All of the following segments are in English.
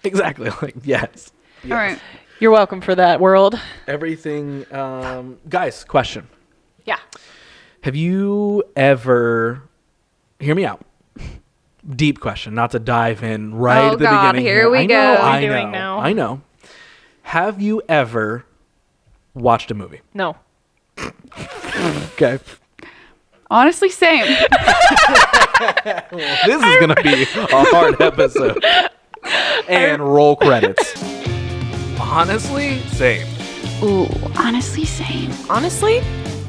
Exactly. Like, yes. All right. You're welcome for that, world. Everything. Guys, question. Yeah. Have you ever, hear me out, deep question, not to dive in right Oh, at the God, beginning. here we I go. know, What are I we doing know, now? I know. Have you ever watched a movie? No. Okay. Honestly, same. This is going to be a hard episode. And roll credits. Honestly, same. Ooh, honestly, same. Honestly,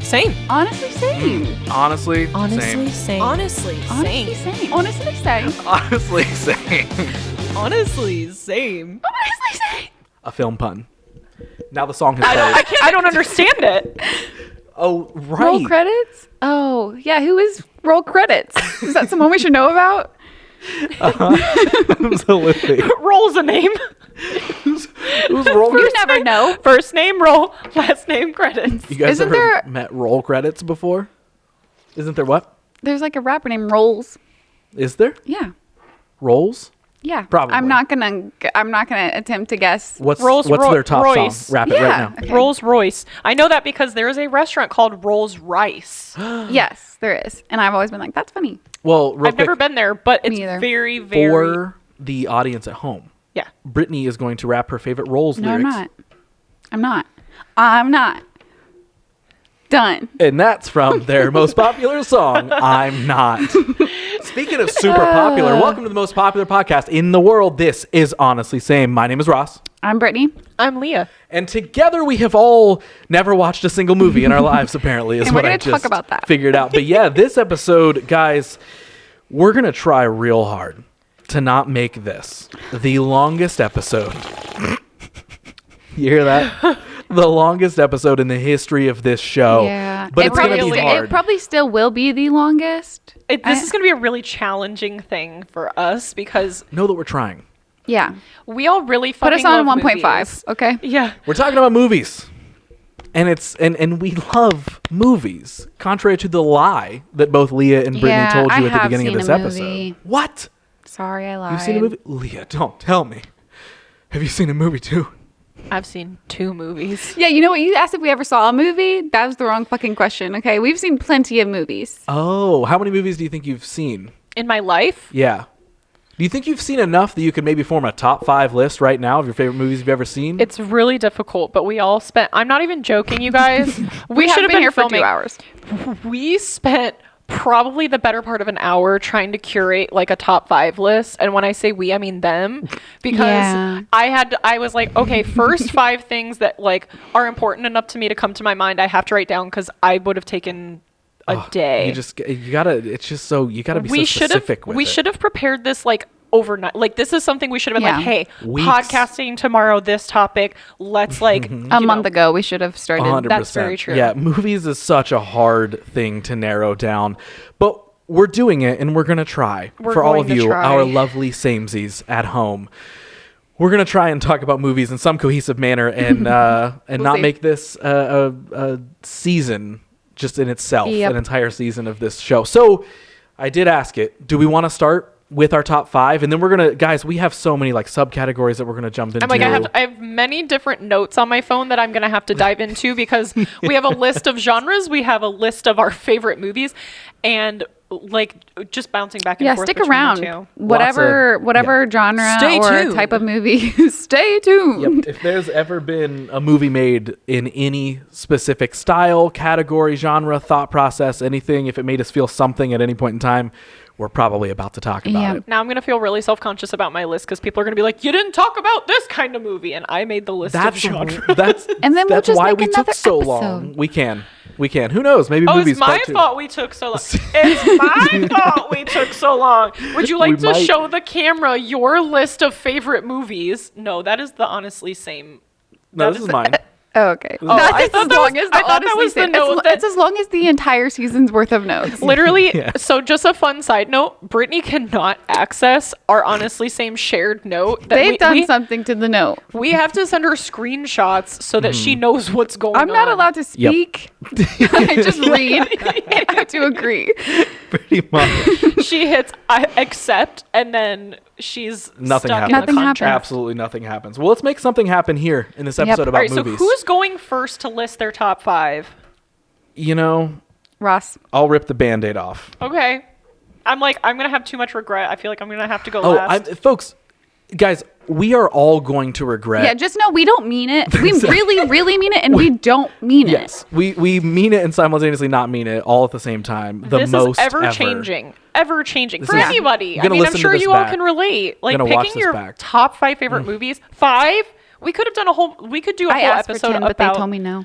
same. Honestly, same. Honestly, Honestly, same. same. Honestly, same. Honestly, same. Honestly, same. Honestly, same. Honestly, same. A film pun. Now the song has started. I don't understand it. Oh, right. Roll credits? Oh, yeah. Who is roll credits? Is that someone we should know about? Absolutely. Roll's a name. Who's roll? You never know. First name roll, last name credits. You guys Isn't ever there- met roll credits before? Isn't there what? There's like a rapper named Rolls. Is there? Yeah. Rolls? Yeah. Probably. I'm not gonna attempt to guess. What's Rolls their top Royce. song? Rap it Yeah. right now. Okay. Rolls Royce. I know that because there is a restaurant called Rolls Rice. Yes, there is. And I've always been like, that's funny. Well, real I've never quick, been there, but it's Me either. very, very. for the audience at home, Yeah. Brittany is going to rap her favorite Rolls No, lyrics. I'm not. Done. And that's from their most popular song, I'm Not. Speaking of super popular, welcome to the most popular podcast in the world. This is Honestly Same. My name is Ross. I'm Brittany. I'm Leah. And together we have all never watched a single movie in our lives, apparently, is And we're what I gonna talk just about that. figured out. But yeah, this episode, guys, we're going to try real hard to not make this the longest episode. You hear that? The longest episode in the history of this show. Yeah. But it's going to be probably- hard. It probably still will be the longest. This is going to be a really challenging thing for us because Know that we're trying. Yeah. we all really Put fucking us on love 1.5, movies. okay? Yeah. We're talking about movies. And it's and we love movies, contrary to the lie that both Leah and Brittany Yeah, told you I at the have beginning of seen this a episode. movie. What? Sorry, I lied. You've seen a movie? Leah, don't tell me. Have you seen a movie too? I've seen 2 movies. Yeah, you know what? You asked if we ever saw a movie. That was the wrong fucking question, okay? We've seen plenty of movies. Oh, how many movies do you think you've seen? In my life, Yeah. Do you think you've seen enough that you could maybe form a top 5 list right now of your favorite movies you've ever seen? it's really difficult, but we all spent, I'm not even joking, you guys. We should have been here for 2 filming. hours. We spent probably the better part of an hour trying to curate like a top 5 list. And when I say we, I mean them, because Yeah. I was like, okay, first 5 things that like are important enough to me to come to my mind, I have to write down because I would have taken a day. You gotta, it's just so, you gotta be so specific with it. We should have prepared this like overnight. Like this is something we should have been Yeah. like, hey, Weeks. podcasting tomorrow, this topic. Let's like A month ago, we should have started. 100%. That's very true. Yeah, movies is such a hard thing to narrow down, but we're doing it and we're gonna try. We're for all going of to you, try. our lovely samesies at home. We're gonna try and talk about movies in some cohesive manner and not see. make this a season just in itself, Yep. an entire season of this show. So I did ask it. Do we want to start with our top 5, and then we're gonna, guys, we have so many like subcategories that we're gonna jump into. I'm like, I have many different notes on my phone that I'm going to have to dive into because we have a list of genres. We have a list of our favorite movies and like just bouncing back and Yeah, forth. stick between the around. two. Whatever genre Stay or tuned. type of movie. Stay tuned. Yep. If there's ever been a movie made in any specific style, category, genre, thought process, anything, if it made us feel something at any point in time, we're probably about to talk about Yeah. it. Now I'm going to feel really self-conscious about my list because people are going to be like, you didn't talk about this kind of movie. And I made the list of genres. That's And then we'll that's just why make we took another so episode. long. We can. Who knows? Maybe Oh, movies it's my part 2. fault we took so long. It's my fault we took so long. Would you like We to might- show the camera your list of favorite movies? No, that is the honestly same. No, that this is- is mine. Oh, okay. I That's thought as that long was- as the I thought that honestly was the same. note It's, that- it's as long as the entire season's worth of notes. Literally, Yeah. so just a fun side note, Brittany cannot access our honestly same shared note. That They've we, done we, something to the note. we have to send her screenshots so that she knows what's going on. I'm not allowed to Yep. speak. I just read. I have to agree. Pretty much. She hits accept and then she's Nothing stuck happens. in the Nothing contract. happens. Absolutely nothing happens. Well, let's make something happen here in this episode Yep. about All right, movies. so who's going first to list their top 5? You know, Ross. I'll rip the Band-Aid off. Okay. I'm gonna have too much regret. I feel like I'm gonna have to go Oh, last. folks, guys, we are all going to regret. Yeah, just know we don't mean it. We really, really mean it, and we don't mean Yes, it. we mean it and simultaneously not mean it all at the same time. The This most is ever changing for is- anybody. I'm I gonna mean, I'm listen to sure this you all back. can relate. Like Gonna watch picking this your back. top 5 favorite movies. 5? We could have done we could do a I whole asked for episode 10, but about. they told me no.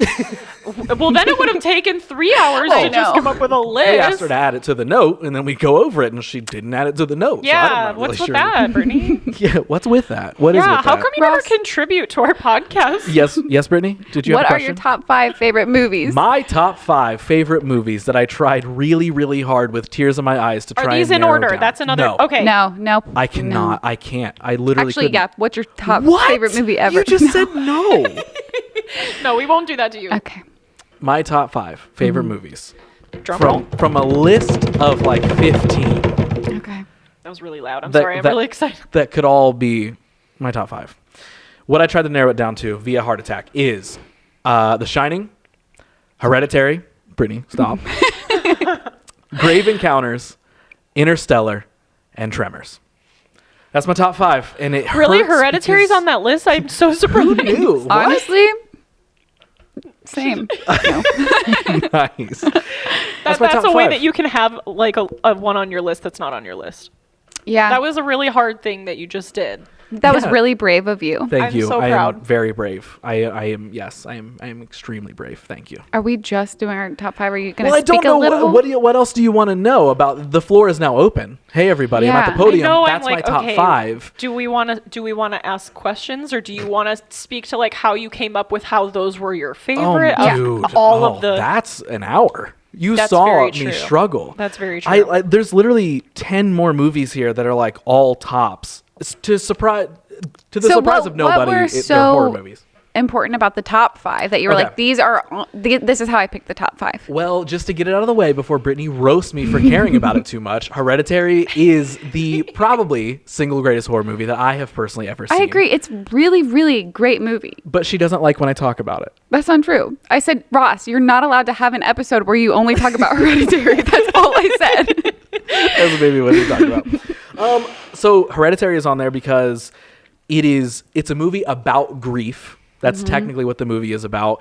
Well, then it would have taken 3 hours I to just know. come up with a list. I asked her to add it to the note, and then we go over it, and she didn't add it to the note. so I'm Yeah, not what's really with sure. that, Brittany? Yeah, what's with that? What is Yeah, with how that? come you never Ross? contribute to our podcast? Yes, Brittany. Did you What have a are question? your top 5 favorite movies? My top 5 favorite movies that I tried really, really hard with tears in my eyes to Are try these and in narrow order? down. That's another. No, Okay. No. I cannot. I can't. I literally Actually, couldn't. yeah. What's your top What? favorite movie ever? You just said no. No, we won't do that to you. Okay. My top 5 favorite Mm-hmm. movies Drum roll. from a list of like 15 Okay. That was really loud. I'm That- sorry. I'm that- really excited. that could all be my top 5. What I tried to narrow it down to via heart attack is The Shining, Hereditary, Brittany, stop, Grave Encounters, Interstellar, and Tremors. That's my top 5, and it Really, hurts Hereditary's because- on that list? I'm so surprised. Who knew? What? Honestly, same. No. Nice. That's my top a way 5. that you can have like a one on your list that's not on your list. Yeah. That was a really hard thing that you just did. That was Yeah. really brave of you. Thank I'm you. so I am proud. very brave. I am. Yes, I am extremely brave. Thank you. Are we just doing our top 5? Are you going to Well, I speak don't know a little? what else do you want to know about? The floor is now open. Hey, everybody! I'm at Yeah. the podium. I know. That's I'm like, my top okay, 5. Do we want to ask questions, or do you want to speak to like how you came up with how those were your favorite? Oh, of dude. all of the. That's an hour. You That's saw very me true. struggle. That's very true. There's literally 10 more movies here that are like all tops. To the So surprise of nobody, were they're horror so movies. important about the top 5 that you were Okay. like, these are, this is how I picked the top 5. Well, just to get it out of the way before Brittany roasts me for caring about it too much, Hereditary is the probably single greatest horror movie that I have personally ever seen. I agree. It's really, really great movie. But she doesn't like when I talk about it. That's not true. I said, Ross, you're not allowed to have an episode where you only talk about Hereditary. That's all I said. That's maybe what you're talking about. So Hereditary is on there because it's a movie about grief. That's technically what the movie is about.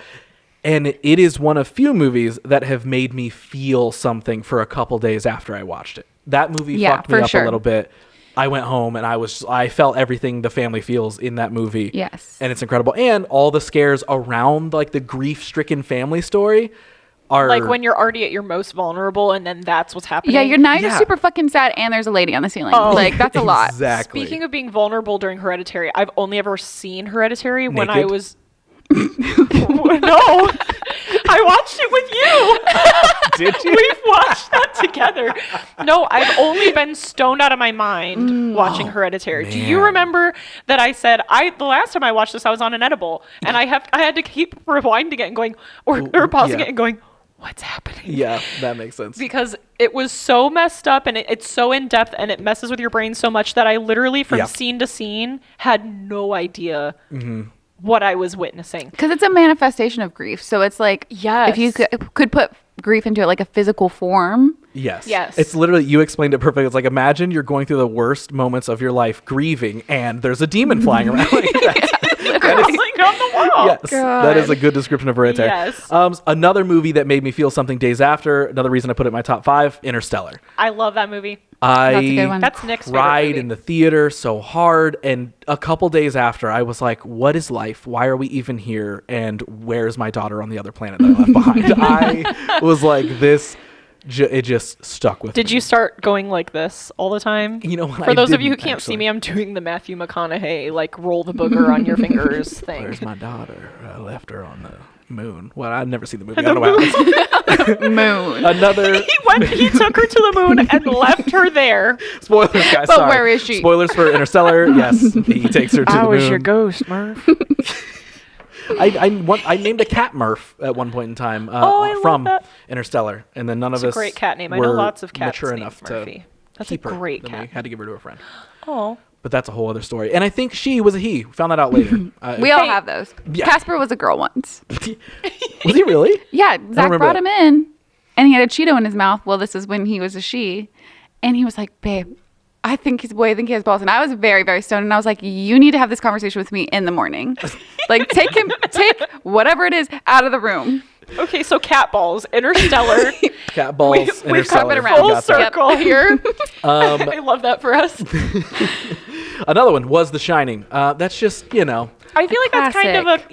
And it is one of few movies that have made me feel something for a couple days after I watched it. That movie Yeah, fucked me for up sure. a little bit. I went home and I felt everything the family feels in that movie. Yes. And it's incredible. And all the scares around like the grief-stricken family story are like when you're already at your most vulnerable, and then that's what's happening. Yeah, you're Yeah. super fucking sad, and there's a lady on the ceiling. Oh. Like, that's a lot. Exactly. Speaking of being vulnerable during Hereditary, I've only ever seen Hereditary when I Naked? was. No, I watched it with you. Did you? We've watched that together. No, I've only been stoned out of my mind watching Hereditary. Do you man. remember that I said the last time I watched this I was on an edible and I had to keep rewinding it and going or pausing yeah. it and going, what's happening? Yeah, that makes sense. Because it was so messed up and it's so in depth and it messes with your brain so much that I literally from Yeah. scene to scene had no idea what I was witnessing. Because it's a manifestation of grief. So it's like, Yes. if you could put grief into like a physical form. Yes. Yes. It's literally, you explained it perfectly. It's like, imagine you're going through the worst moments of your life grieving and there's a demon flying around. Like that. Crawling on the wall. Yes. That is a God. good description of Hereditary. Yes. Another movie that made me feel something days after, another reason I put it in my top 5, Interstellar. I love that movie. That's a good one. That's Nick's favorite cried movie. in the theater so hard, and a couple days after I was like, what is life? Why are we even here? And where's my daughter on the other planet that I left behind? I was like, this it just stuck with me. Did you start going like this all the time? You know what, For I those of you who didn't, can't see actually. me, I'm doing the Matthew McConaughey like roll the booger on your fingers thing. Where's my daughter? I left her on the moon. Well, I've never seen the movie. I don't know what happens. Moon. Another He took her to the moon and left her there. spoilers, guys. But sorry. where is she? Spoilers for Interstellar. Yes, he takes her to the moon. ghost, Murph. I named a cat Murph at one point in time Oh, I love from that. Interstellar, and then none It's of a us great cat name. I know were lots of cats mature named enough Murphy. to That's keep a her. great Then cat we had to give her to a friend. Oh, but that's a whole other story. And I think she was a he. We found that out later. We all Hey. have those. Yeah. Casper was a girl once. Was he really? Yeah, Zach remember brought that. him in, and he had a Cheeto in his mouth. Well, this is when he was a she, and he was like, "Babe, I think he has balls." And I was very, very stoned, and I was like, "You need to have this conversation with me in the morning. Like, take whatever it is out of the room." Okay, so cat balls, Interstellar. Cat balls. We've come Interstellar. around. Full Got that. circle here. I love that for us. Another one was The Shining. That's just, you know. I feel like that's kind of a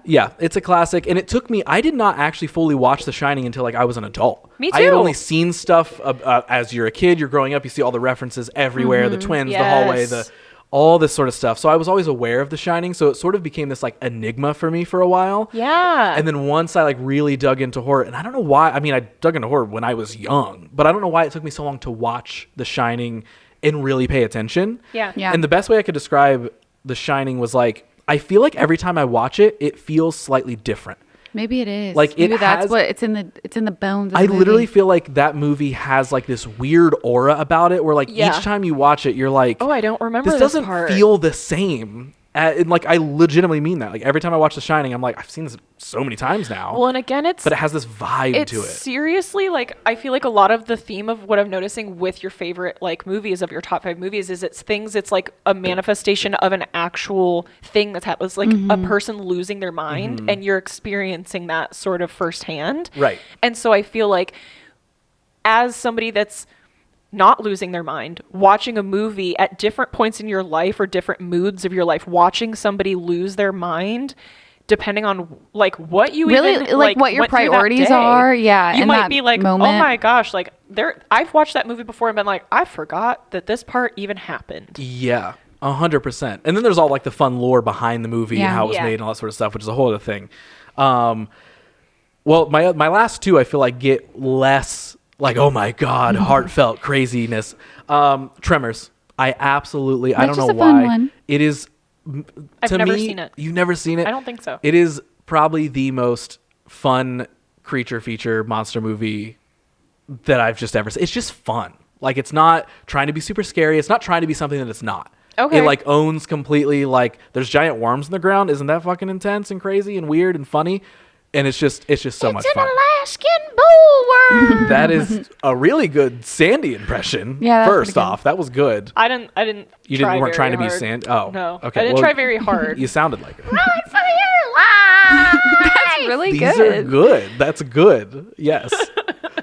Yeah, it's a classic, and it took me. I did not actually fully watch The Shining until like I was an adult. Me I had too. only seen stuff as you're a kid. You're growing up. You see all the references everywhere. The twins, the hallway, Yes. all this sort of stuff. So I was always aware of The Shining. So it sort of became this like enigma for me for a while. Yeah. And then once I like really dug into horror, and I don't know why. I mean, I dug into horror when I was young, but I don't know why it took me so long to watch The Shining and really pay attention. Yeah. Yeah. And the best way I could describe The Shining was like, I feel like every time I watch it, it feels slightly different. Maybe it is. Like, it Maybe that's has- what it's in the bones. Of I the literally movie. feel like that movie has like this weird aura about it where like Yeah. each time you watch it, you're like, Oh, I don't remember this this doesn't part. feel the same. And like, I legitimately mean that. Like every time I watch The Shining, I'm like, I've seen this so many times now. Well, and again, it's but it has this vibe it's to it. seriously like I feel like a lot of the theme of what I'm noticing with your favorite like movies of your top 5 movies is it's like a manifestation of an actual thing that's happened. It's like a person losing their mind and you're experiencing that sort of firsthand. Right. And so I feel like as somebody that's not losing their mind, watching a movie at different points in your life or different moods of your life, watching somebody lose their mind, depending on like what you Really, even like, what your went through that priorities day, are, yeah, you in might that be like, moment. oh my gosh, like I've watched that movie before and been like, I forgot that this part even happened. Yeah, 100%. And then there's all like the fun lore behind the movie Yeah. and how it was Yeah. made and all that sort of stuff, which is a whole other thing. Well, my last two I feel like get less like, oh my god, heartfelt craziness. Tremors. I absolutely. I That's don't just know a fun why. one. It is. I've to never me, seen it. You've never seen it? I don't think so. It is probably the most fun creature feature monster movie that I've just ever seen. It's just fun. Like, it's not trying to be super scary. It's not trying to be something that it's not. Okay. It like owns completely, like, there's giant worms in the ground. Isn't that fucking intense and crazy and weird and funny? And it's just so much fun. Alaskan bullworm. That is a really good Sandy impression. Yeah, that's First pretty good. off, that was good. I didn't. You try weren't trying to very be hard. Sandy. Oh, No. okay. I didn't well, try very hard. You sounded like it. That's really These good. are good. That's good. Yes.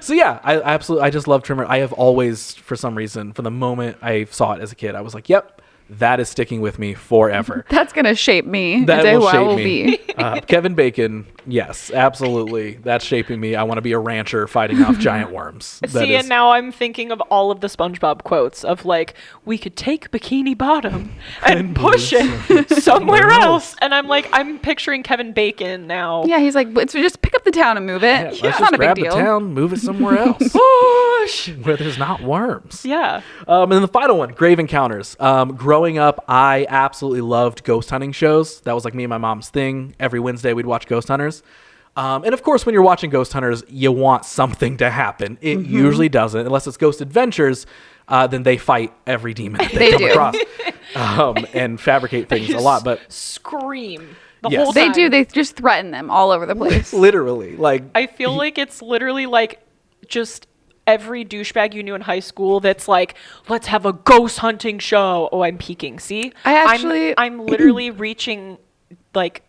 So yeah, I just love Trimmer. I have always, for some reason, from the moment I saw it as a kid, I was like, yep, that is sticking with me forever. That's gonna shape me. That the day will who I shape will me. be. Kevin Bacon, yes, absolutely. That's shaping me. I want to be a rancher fighting off giant worms. That See, is- and now I'm thinking of all of the SpongeBob quotes of like, we could take Bikini Bottom and push it somewhere else. And I'm like, I'm picturing Kevin Bacon now. Yeah, he's like, it's just pick up the town and move it. yeah, It's let's not just a big grab the deal. town, move it somewhere else Push. where there's not worms. Yeah. And then the final one, Grave Encounters. Growing up, I absolutely loved ghost hunting shows. That was like me and my mom's thing. Every Wednesday, we'd watch Ghost Hunters. And of course, when you're watching Ghost Hunters, you want something to happen. It usually doesn't, unless it's Ghost Adventures. Then they fight every demon that they They come do. across and fabricate things a lot. But Scream the Yes. whole They time. do. They just threaten them all over the place. literally, like, I feel like it's literally like just every douchebag you knew in high school that's like, let's have a ghost hunting show. Oh, I'm peaking. See? I'm literally reaching like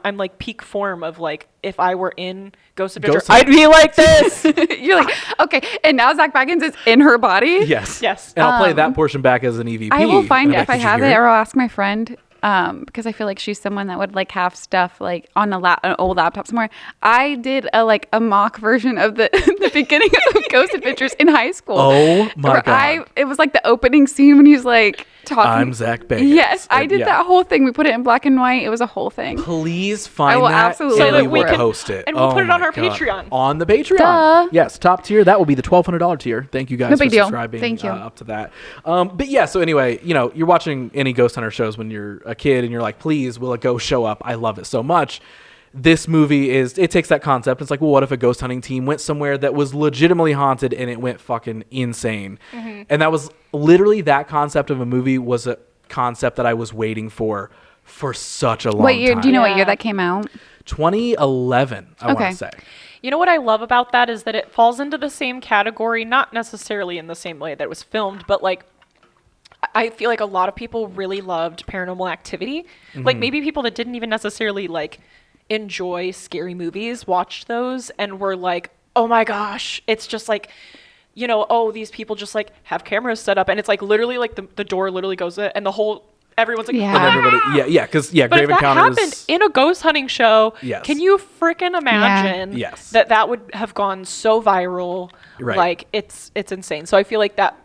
I'm like peak form of like if I were in Ghost Adventure, Ghost hunting. I'd be like this. You're like, okay. And now Zach Baggins is in her body. yes. Yes. And I'll play that portion back as an EVP. I will find it Like, if I did you have hear it, or I'll ask my friend. Because I feel like she's someone that would like have stuff like on an old laptop somewhere. I did a mock version of the the beginning of Ghost Adventures in high school. Oh my where God. It was like the opening scene when he's like talking. I'm Zach Bagans. Yes, I And did yeah. that whole thing. We put it in black and white. It was a whole thing. Please find I will that absolutely and So that we we will can- post it. and we'll Oh put it on my our God. Patreon. On the Patreon. Duh. Yes, top tier. That will be the $1,200 tier. Thank you guys No for big deal. subscribing Thank you. Up to that. But yeah, so anyway, you're watching any Ghost Hunter shows when you're a kid and you're like, please, will a ghost show up? I love it so much. this movie it takes that concept. It's like, well, what if a ghost hunting team went somewhere that was legitimately haunted and it went fucking insane? Mm-hmm. And that was literally that concept of a movie was a concept that I was waiting for such a long time. What year? Do you know what year that came out? 2011, I want to say. You know what I love about that is that it falls into the same category, not necessarily in the same way that it was filmed, but like I feel like a lot of people really loved Paranormal Activity. Mm-hmm. Like maybe people that didn't even necessarily like enjoy scary movies watched those and were like, oh my gosh, it's just like, you know, oh, these people just like have cameras set up and it's like literally like the door literally goes in and the whole everyone's like, yeah, because Grave Encounters. But if that Encounters happened in a ghost hunting show, yes. Can you freaking imagine that would have gone so viral? Right. Like it's insane. So I feel like that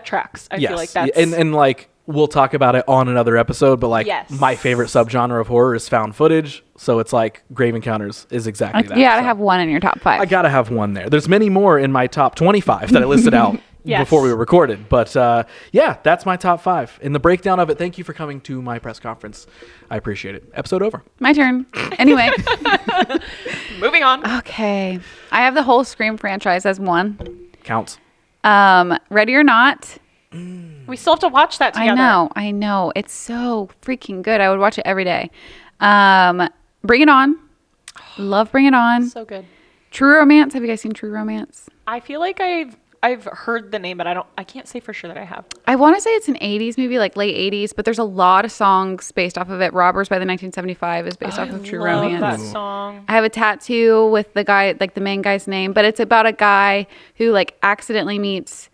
tracks. I feel like that's and like we'll talk about it on another episode, but like my favorite subgenre of horror is found footage. So it's like Grave Encounters is exactly that. You gotta have one in your top 5. I gotta have one there. There's many more in my top 25 that I listed out before we were recorded. But that's my top 5. In the breakdown of it, thank you for coming to my press conference. I appreciate it. Episode over. My turn. Anyway. Moving on. Okay. I have the whole Scream franchise as one. Counts. Ready or Not. We still have to watch that together. I know. It's so freaking good. I would watch it every day. Bring It On. Love Bring It On. So good. True Romance. Have you guys seen True Romance? I feel like I've heard the name, but I can't say for sure that I have. I want to say it's an 80s movie, like late 80s, but there's a lot of songs based off of it. Robbers by the 1975 is based off of True Romance. That song. I have a tattoo with the guy, like the main guy's name, but it's about a guy who like accidentally meets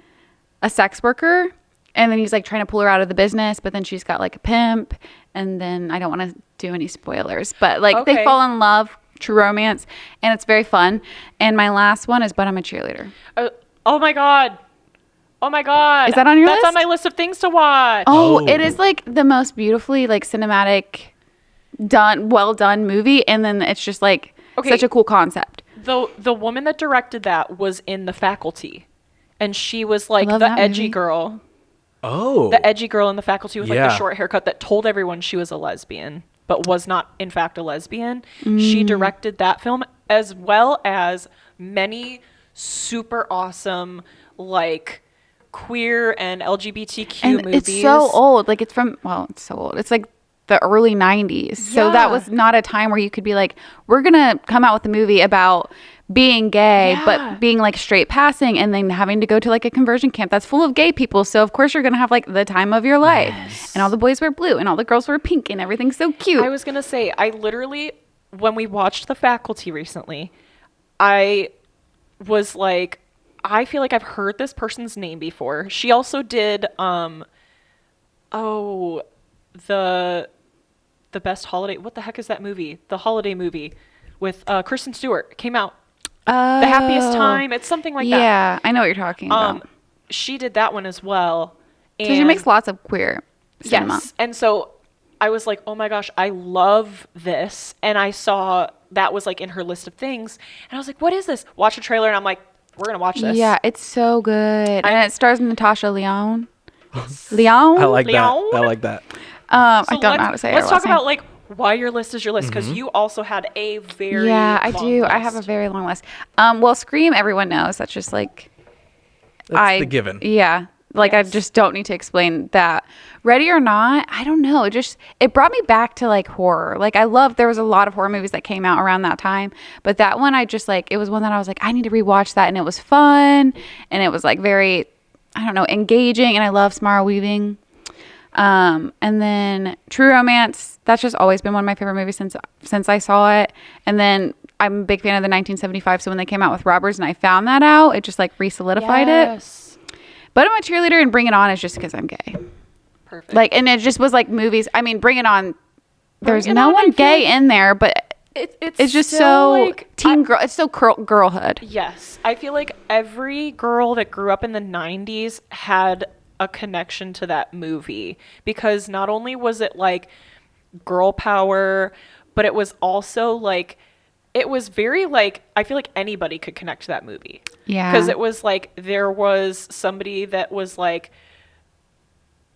a sex worker and then he's like trying to pull her out of the business, but then she's got like a pimp, and then I don't want to do any spoilers, but like they fall in love. True Romance, and it's very fun. And my last one is But I'm a Cheerleader. Oh my god. Is that on your list? That's on my list of things to watch. Oh, it is like the most beautifully like cinematic well done movie, and then it's just like such a cool concept. The woman that directed that was in The Faculty, and she was like the edgy girl. Oh. The edgy girl in The Faculty with like the short haircut that told everyone she was a lesbian, but was not in fact a lesbian. She directed that film as well as many super awesome like queer and LGBTQ movies. It's so old. Like it's so old. It's like the early 90s. So that was not a time where you could be like, we're going to come out with a movie about being gay, but being like straight passing and then having to go to like a conversion camp that's full of gay people. So of course you're going to have like the time of your life. Yes. And all the boys wear blue and all the girls wear pink and everything's so cute. I was going to say, I literally, when we watched The Faculty recently, I was like, I feel like I've heard this person's name before. She also did, the best holiday. What the heck is that movie? The holiday movie with Kristen Stewart came out. The Happiest Time. It's something like that. Yeah, I know what you're talking about. She did that one as well. So she makes lots of queer cinema. Yes. And so I was like, oh my gosh, I love this. And I saw that was like in her list of things. And I was like, what is this? Watch a trailer and I'm like, we're going to watch this. Yeah, it's so good. And it stars Natasha Lyonne. Lyonne? I like that. I don't know how to say it. Let's talk about like why your list is your list, because you also had a very I do. List. I have a very long list. Well, Scream, everyone knows. That's just like that's the given. Yeah. Like I just don't need to explain that. Ready or Not, I don't know. It brought me back to like horror. Like there was a lot of horror movies that came out around that time, but that one it was one that I was like, I need to rewatch that, and it was fun, and it was like very, I don't know, engaging, and I love Samara Weaving. And then True Romance, that's just always been one of my favorite movies since I saw it. And then I'm a big fan of the 1975, so when they came out with Robbers and I found that out, it just like re-solidified it. But I'm a Cheerleader and Bring It On is just because I'm gay. Perfect. Like, and it just was like movies. I mean, Bring It On, there's no one gay in there, but it's just so like girl. It's so girlhood. Yes. I feel like every girl that grew up in the 90s had a connection to that movie, because not only was it like girl power, but it was also like, it was very like, I feel like anybody could connect to that movie. Yeah. Because it was like, there was somebody that was like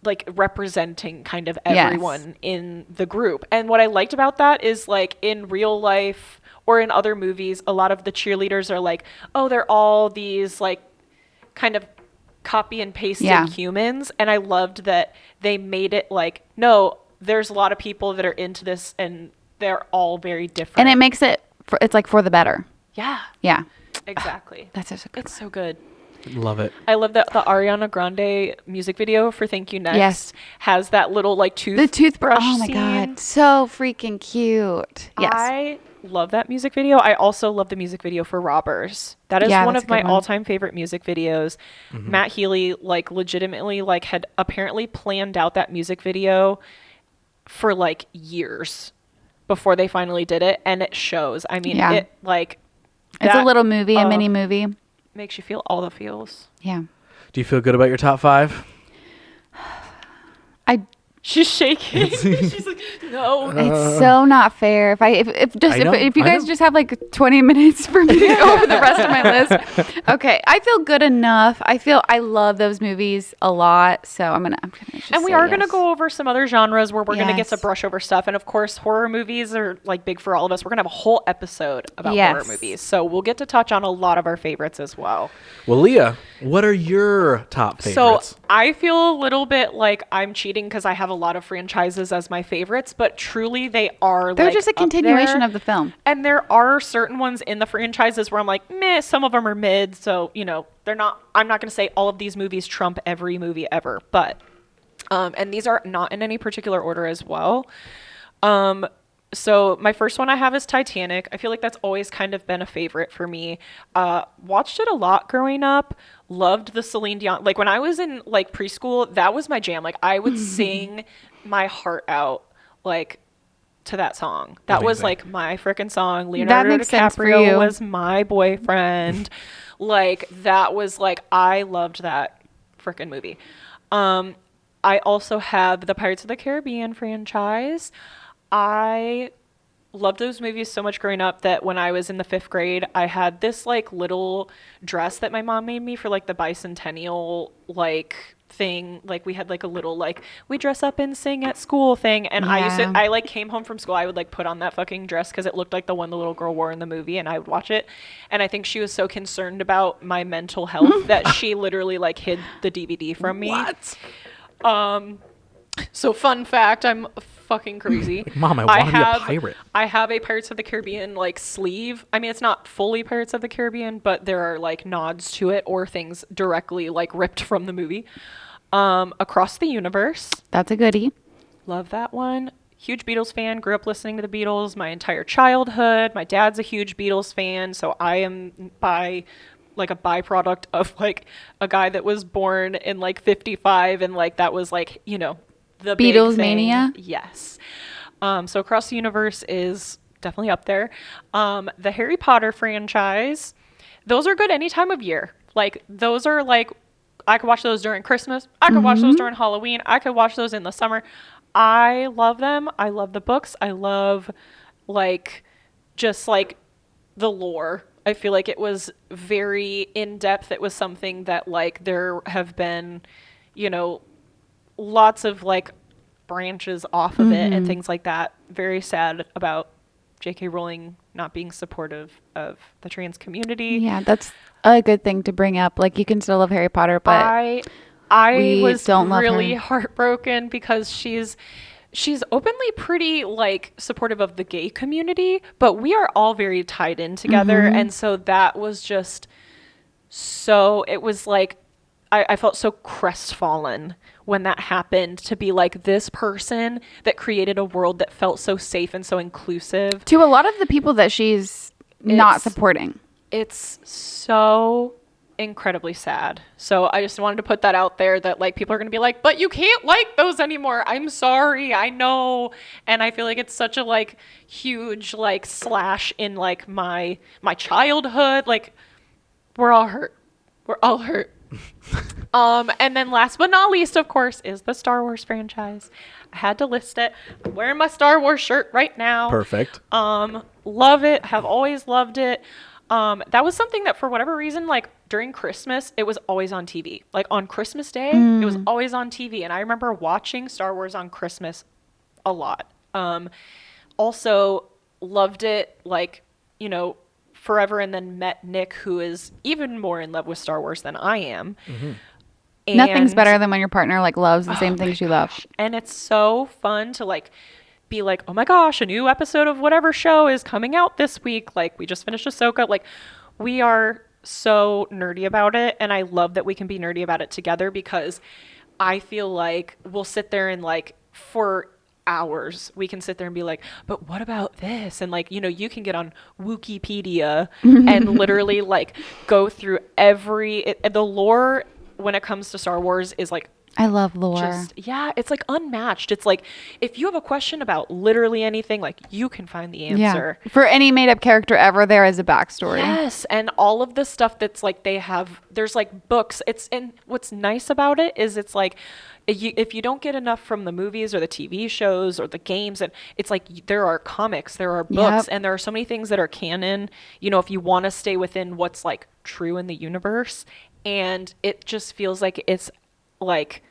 like representing kind of everyone in the group. And what I liked about that is like in real life or in other movies, a lot of the cheerleaders are like, oh, they're all these like kind of copy and pasted humans. And I loved that they made it like, no, there's a lot of people that are into this and they're all very different. And it makes it's like for the better. Yeah. Yeah. Exactly. That's just it's so good. Love it. I love that the Ariana Grande music video for Thank You Next has that little like the toothbrush. Oh my scene. God. So freaking cute. Yes. I love that music video. I also love the music video for Robbers. That is one of my all-time favorite music videos. Mm-hmm. Matt Healy like legitimately like had apparently planned out that music video for like years before they finally did it, and it shows. I mean, it like it's a little movie, a mini movie. Makes you feel all the feels. Yeah. Do you feel good about your top 5? She's shaking. She's like, no. It's so not fair. If you guys just have like 20 minutes for me to go over the rest of my list. Okay, I feel good enough. I love those movies a lot, so I'm gonna just and we are gonna go over some other genres where we're gonna get to brush over stuff. And of course, horror movies are like big for all of us. We're gonna have a whole episode about horror movies, so we'll get to touch on a lot of our favorites as well. Well, Leah, what are your top favorites? So I feel a little bit like I'm cheating because I have a lot of franchises as my favorites, but truly they're like just a continuation of the film. And there are certain ones in the franchises where I'm like, meh, some of them are mid, so I'm not going to say all of these movies trump every movie ever, but and these are not in any particular order as well. So my first one I have is Titanic. I feel like that's always kind of been a favorite for me. Watched it a lot growing up. Loved the Celine Dion. Like when I was in like preschool, that was my jam. Like I would sing my heart out like to that song. That was like my freaking song. Leonardo DiCaprio was my boyfriend. Like that was like, I loved that freaking movie. I also have the Pirates of the Caribbean franchise. I loved those movies so much growing up that when I was in the 5th grade, I had this like little dress that my mom made me for like the bicentennial like thing. Like we had like a little like we dress up and sing at school thing, and I like came home from school, I would like put on that fucking dress because it looked like the one the little girl wore in the movie, and I would watch it. And I think she was so concerned about my mental health that she literally like hid the DVD from me. What? So fun fact, I'm fucking crazy. Mom, I want to be a pirate. I have a Pirates of the Caribbean like sleeve. I mean, it's not fully Pirates of the Caribbean, but there are like nods to it or things directly like ripped from the movie. Across the Universe. That's a goodie. Love that one. Huge Beatles fan. Grew up listening to the Beatles my entire childhood. My dad's a huge Beatles fan, so I am like a byproduct of like a guy that was born in like 55, and like that was like, the Beatles mania. Yes. So Across the Universe is definitely up there. The Harry Potter franchise, those are good any time of year. Like those are like, I could watch those during Christmas. I could watch those during Halloween. I could watch those in the summer. I love them. I love the books. I love like just like the lore. I feel like it was very in depth. It was something that like there have been, lots of like branches off of it and things like that. Very sad about J.K. Rowling not being supportive of the trans community. Yeah, that's a good thing to bring up. Like you can still love Harry Potter, but I was really heartbroken because she's openly pretty like supportive of the gay community, but we are all very tied in together. And so that was just it was like I felt so crestfallen when that happened, to be like this person that created a world that felt so safe and so inclusive to a lot of the people that she's not supporting. It's so incredibly sad. So I just wanted to put that out there, that like people are going to be like, but you can't like those anymore. I'm sorry. I know. And I feel like it's such a like huge like slash in like my childhood. Like we're all hurt. And then last but not least, of course, is the Star Wars franchise. I had to list it. I'm wearing my Star Wars shirt right now. Perfect. Love it. Have always loved it. That was something that for whatever reason, like during Christmas, it was always on TV. Like on Christmas Day, it was always on TV. And I remember watching Star Wars on Christmas a lot. Also loved it, like, you know, forever, and then met Nick, who is even more in love with Star Wars than I am. Nothing's better than when your partner like loves the same things you love. And it's so fun to like be like, oh my gosh, a new episode of whatever show is coming out this week. Like we just finished Ahsoka. Like we are so nerdy about it. And I love that we can be nerdy about it together, because I feel like we'll sit there and like for hours we can sit there and be like, but what about this? And like, you know, you can get on Wikipedia and literally like go through the lore when it comes to Star Wars is like, I love lore. It's like unmatched. It's like if you have a question about literally anything, like you can find the answer. Yeah. For any made up character ever, there is a backstory. Yes, and all of the stuff that's like there's like books. And what's nice about it is it's like if you don't get enough from the movies or the TV shows or the games, and it's like there are comics, there are books, and there are so many things that are canon. You know, if you want to stay within what's like true in the universe, and it just feels like it's like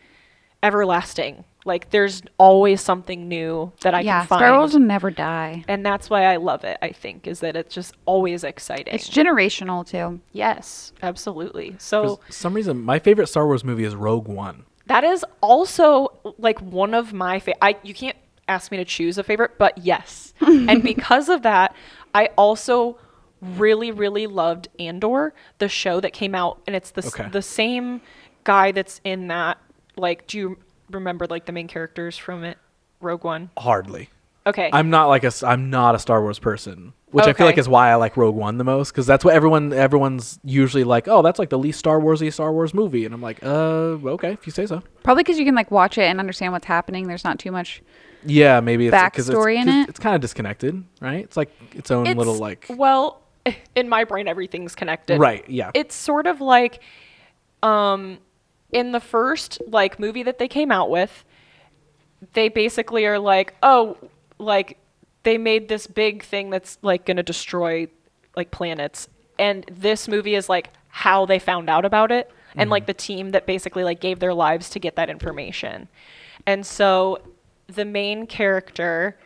everlasting. Like there's always something new that I can find. Star Wars will never die. And that's why I love it, I think, is that it's just always exciting. It's generational too. Yes, absolutely. So for some reason, my favorite Star Wars movie is Rogue One. That is also like one of my you can't ask me to choose a favorite, but yes. And because of that, I also really, really loved Andor, the show that came out, and it's the same guy that's in that. Like, do you remember like the main characters from it, Rogue One? Hardly. Okay. I'm not a Star Wars person, which I feel like is why I like Rogue One the most, because that's what everyone's usually like, oh, that's like the least Star Wars movie, and I'm like, okay, if you say so. Probably because you can like watch it and understand what's happening. There's not too much. Yeah, maybe it's backstory in it. It's kind of disconnected, right? It's like its own little like. Well, in my brain, everything's connected. Right. Yeah. It's sort of like, in the first like movie that they came out with, they basically are like, oh, like they made this big thing that's like going to destroy like planets. And this movie is like how they found out about it, and like the team that basically like gave their lives to get that information. And so the main character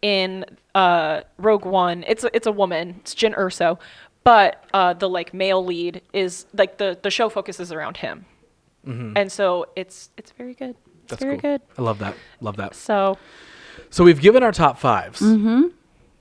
in Rogue One, it's a woman, it's Jyn Erso, but the like male lead is like the show focuses around him. And so it's very good. It's very good. I love that. Love that. So we've given our top fives.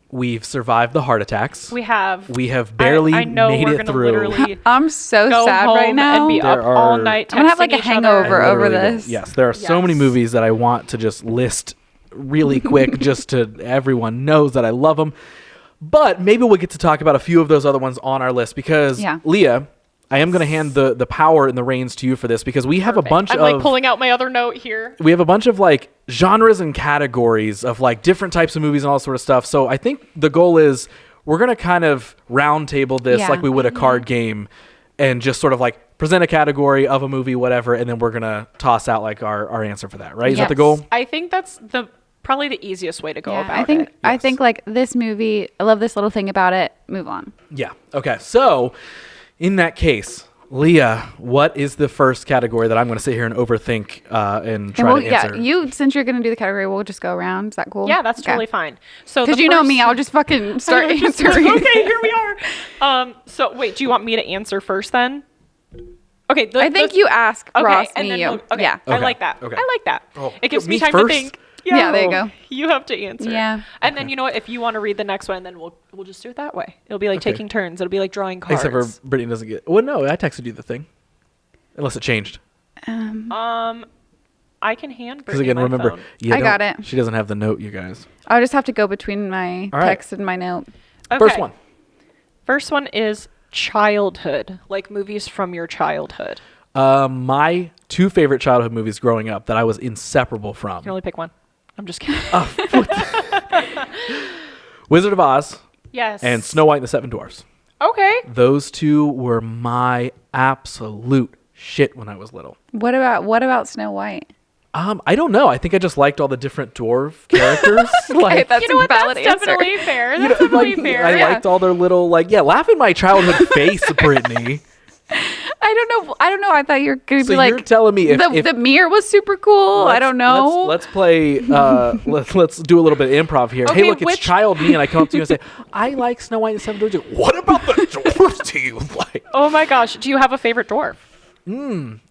We've survived the heart attacks. We have barely I know made we're it gonna through. Literally I'm so go sad home right now. and be up all night. I'm gonna have like a texting each hangover other. over Literally this. Yes, there are so many movies that I want to just list really quick, just to everyone knows that I love them. But maybe we'll get to talk about a few of those other ones on our list, because Leah, I am going to hand the power and the reins to you for this, because we have a bunch I'm like pulling out my other note here. We have a bunch of like genres and categories of like different types of movies and all sort of stuff. So I think the goal is we're going to kind of round table this like we would a card game, and just sort of like present a category of a movie, whatever, and then we're going to toss out like our answer for that, right? Is that the goal? I think that's probably the easiest way to go about it. Yes. I think like this movie, I love this little thing about it. Move on. Yeah. Okay. So in that case, Leah, what is the first category that I'm going to sit here and overthink and try to answer? Yeah, since you're going to do the category, we'll just go around. Is that cool? Yeah, that's totally fine. So because you know me, I'll just fucking start answering. Okay, here we are. So wait, do you want me to answer first then? Okay. I think you ask Ross, and then you. Okay. Yeah. I like that. Okay. I like that. Oh, it gives me time first? to think. Yeah, there you go. You have to answer. Yeah. And then you know what? If you want to read the next one, then we'll just do it that way. It'll be like taking turns. It'll be like drawing cards. Except for Brittany doesn't get. Well, no, I texted you the thing, unless it changed. I can hand. Because again, remember, I got it. She doesn't have the note, you guys. I'll just have to go between my text and my note. Okay. First one. First one is childhood, like movies from your childhood. My two favorite childhood movies growing up that I was inseparable from. You can only pick one. I'm just kidding. Wizard of Oz. Yes. And Snow White and the Seven Dwarfs. Okay. Those two were my absolute shit when I was little. What about Snow White? I don't know. I think I just liked all the different dwarf characters. Like, that's you know what? valid That's answer. definitely fair. That's definitely fair. I liked all their little, like, laugh in my childhood face, Brittany. I don't know. I thought you were going to So be like, you're telling me if the mirror was super cool. I don't know. Let's play. Let's do a little bit of improv here. Okay, hey, look, it's child me, and I come up to you and say, "I like Snow White and the Seven Dwarfs." What about the dwarfs do you like? Oh my gosh, do you have a favorite dwarf?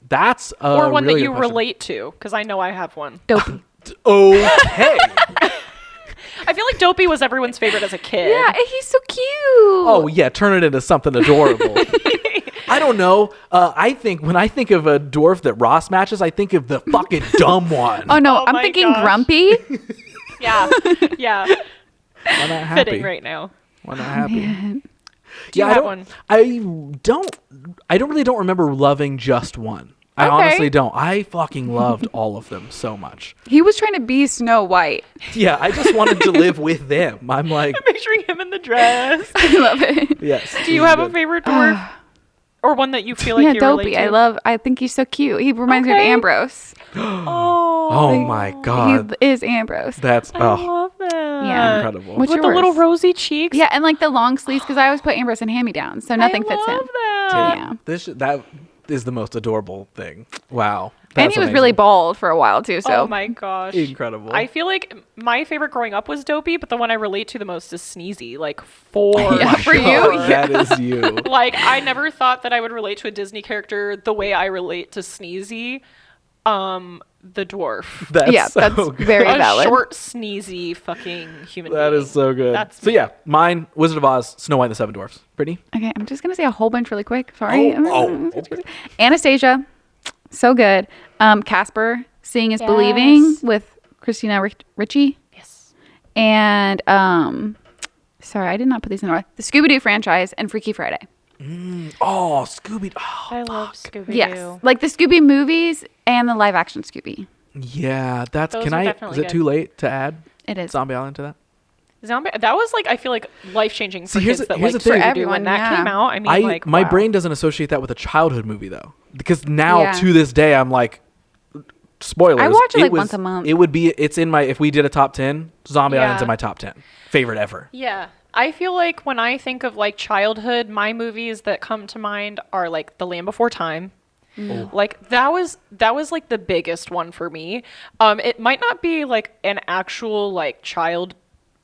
That's Or one really that you good question. relate to? Because I know I have one. Dopey. Okay. I feel like Dopey was everyone's favorite as a kid. Yeah, and he's so cute. Oh yeah, turn it into something adorable. I don't know. I think when I think of a dwarf that Ross matches, I think of the fucking dumb one. Oh no, Oh I'm my thinking gosh. Really Yeah. Yeah. Why not happy? Fitting right now. Why not happy? Do you I have don't. one? I don't remember loving just one. I Okay. honestly don't. I fucking loved all of them so much. He was trying to be Snow White. Yeah, I just wanted to live with them. I'm like, Picturing him in the dress. I love it. yes. Do you have a favorite dwarf? Or one that you feel like Yeah, you Dopey. relate to? I think he's so cute. He reminds me Okay. of Ambrose. Oh my god, He is Ambrose. that's I love that. Yeah. incredible. What's With the yours? little rosy cheeks. Yeah, and like the long sleeves because I always put Ambrose in hand-me-downs, so nothing fits him. I love that. Yeah. That is the most adorable thing. Wow. And That's he was really amazing. bald for a while too. So Oh my gosh. Incredible. I feel like my favorite growing up was Dopey, but the one I relate to the most is Sneezy. Like for Yeah, for you. God, that is you. Like I never thought that I would relate to a Disney character the way I relate to Sneezy, the dwarf. That's yeah, so that's good. very A valid. short, sneezy fucking human That being. is so good. That's so me. yeah, mine, Wizard of Oz, Snow White and the Seven Dwarfs. Brittany? Okay, I'm just gonna say a whole bunch really quick. Sorry. Okay. Anastasia, so good. Casper, Seeing is Believing Yes. with Christina Ricci, Yes. and sorry, I did not put these in order. The Scooby Doo franchise and Freaky Friday. Oh, Scooby. Oh, I love Scooby Doo. Yes, like the Scooby movies and the live action Scooby. yeah, that's. Those Can are I? definitely Is it good. too late to add It is. Zombie Island to that? Zombie. That was like I feel like life changing for See, here's kids the- that here's like the thing. Scooby-Doo Everyone, when that yeah. came out. I mean, like my wow. brain doesn't associate that with a childhood movie though, because now Yeah. to this day I'm like, spoilers. I watch it, like, was- once a month. It would be. It's in my. If we did a top 10, Zombie Yeah. Island's in my top 10 favorite ever. Yeah. I feel like when I think of like childhood, my movies that come to mind are like The Land Before Time. Like that was like the biggest one for me. It might not be like an actual like child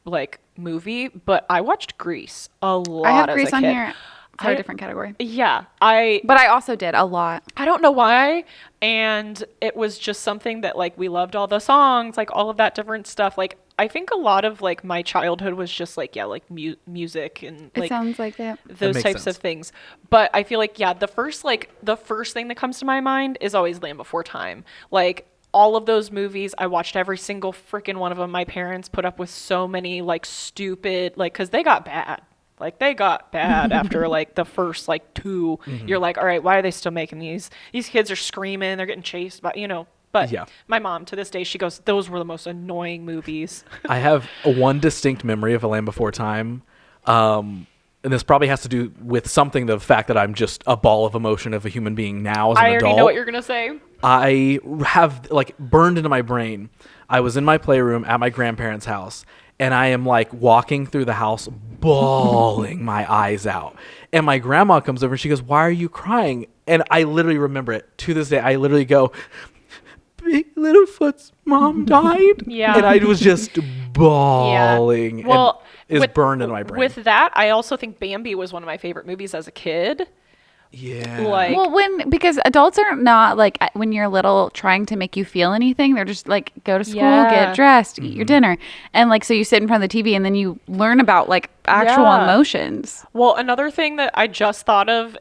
like movie, but I watched Grease a lot. I have as Grease a on kid. here for I- a different category, Yeah, I but I also did a lot. don't know why, and it was just something that like we loved all the songs, like all of that different stuff. Like I think a lot of like my childhood was just like like music and It like sounds like that. those makes types sense. of things. But I feel like the first thing that comes to my mind is always Land Before Time. Like all of those movies, I watched every single freaking one of them. My parents put up with so many like stupid because they got bad. Like they got bad after like the first like two. You're like, all right, why are they still making these? These kids are screaming, they're getting chased by But Yeah. my mom to this day, she goes, those were the most annoying movies. I have one distinct memory of A Land Before Time. And this probably has to do with something, the fact that I'm just a ball of emotion of a human being now as an I adult. already know what you're gonna say. I have like burned into my brain. I was in my playroom at my grandparents' house, and I am like walking through the house, bawling my eyes out. And my grandma comes over and she goes, "Why are you crying?" And I literally remember it to this day. I literally go, "Big Littlefoot's mom died." Yeah. And I was just bawling. Well, and it's burned into my brain. With that, I also think Bambi was one of my favorite movies as a kid. yeah. Like, Well, because adults are not like when you're little trying to make you feel anything. They're just like go to school, Yeah. get dressed, eat your dinner, and like so you sit in front of the TV and then you learn about like actual Yeah. emotions. well, another thing that I just thought of.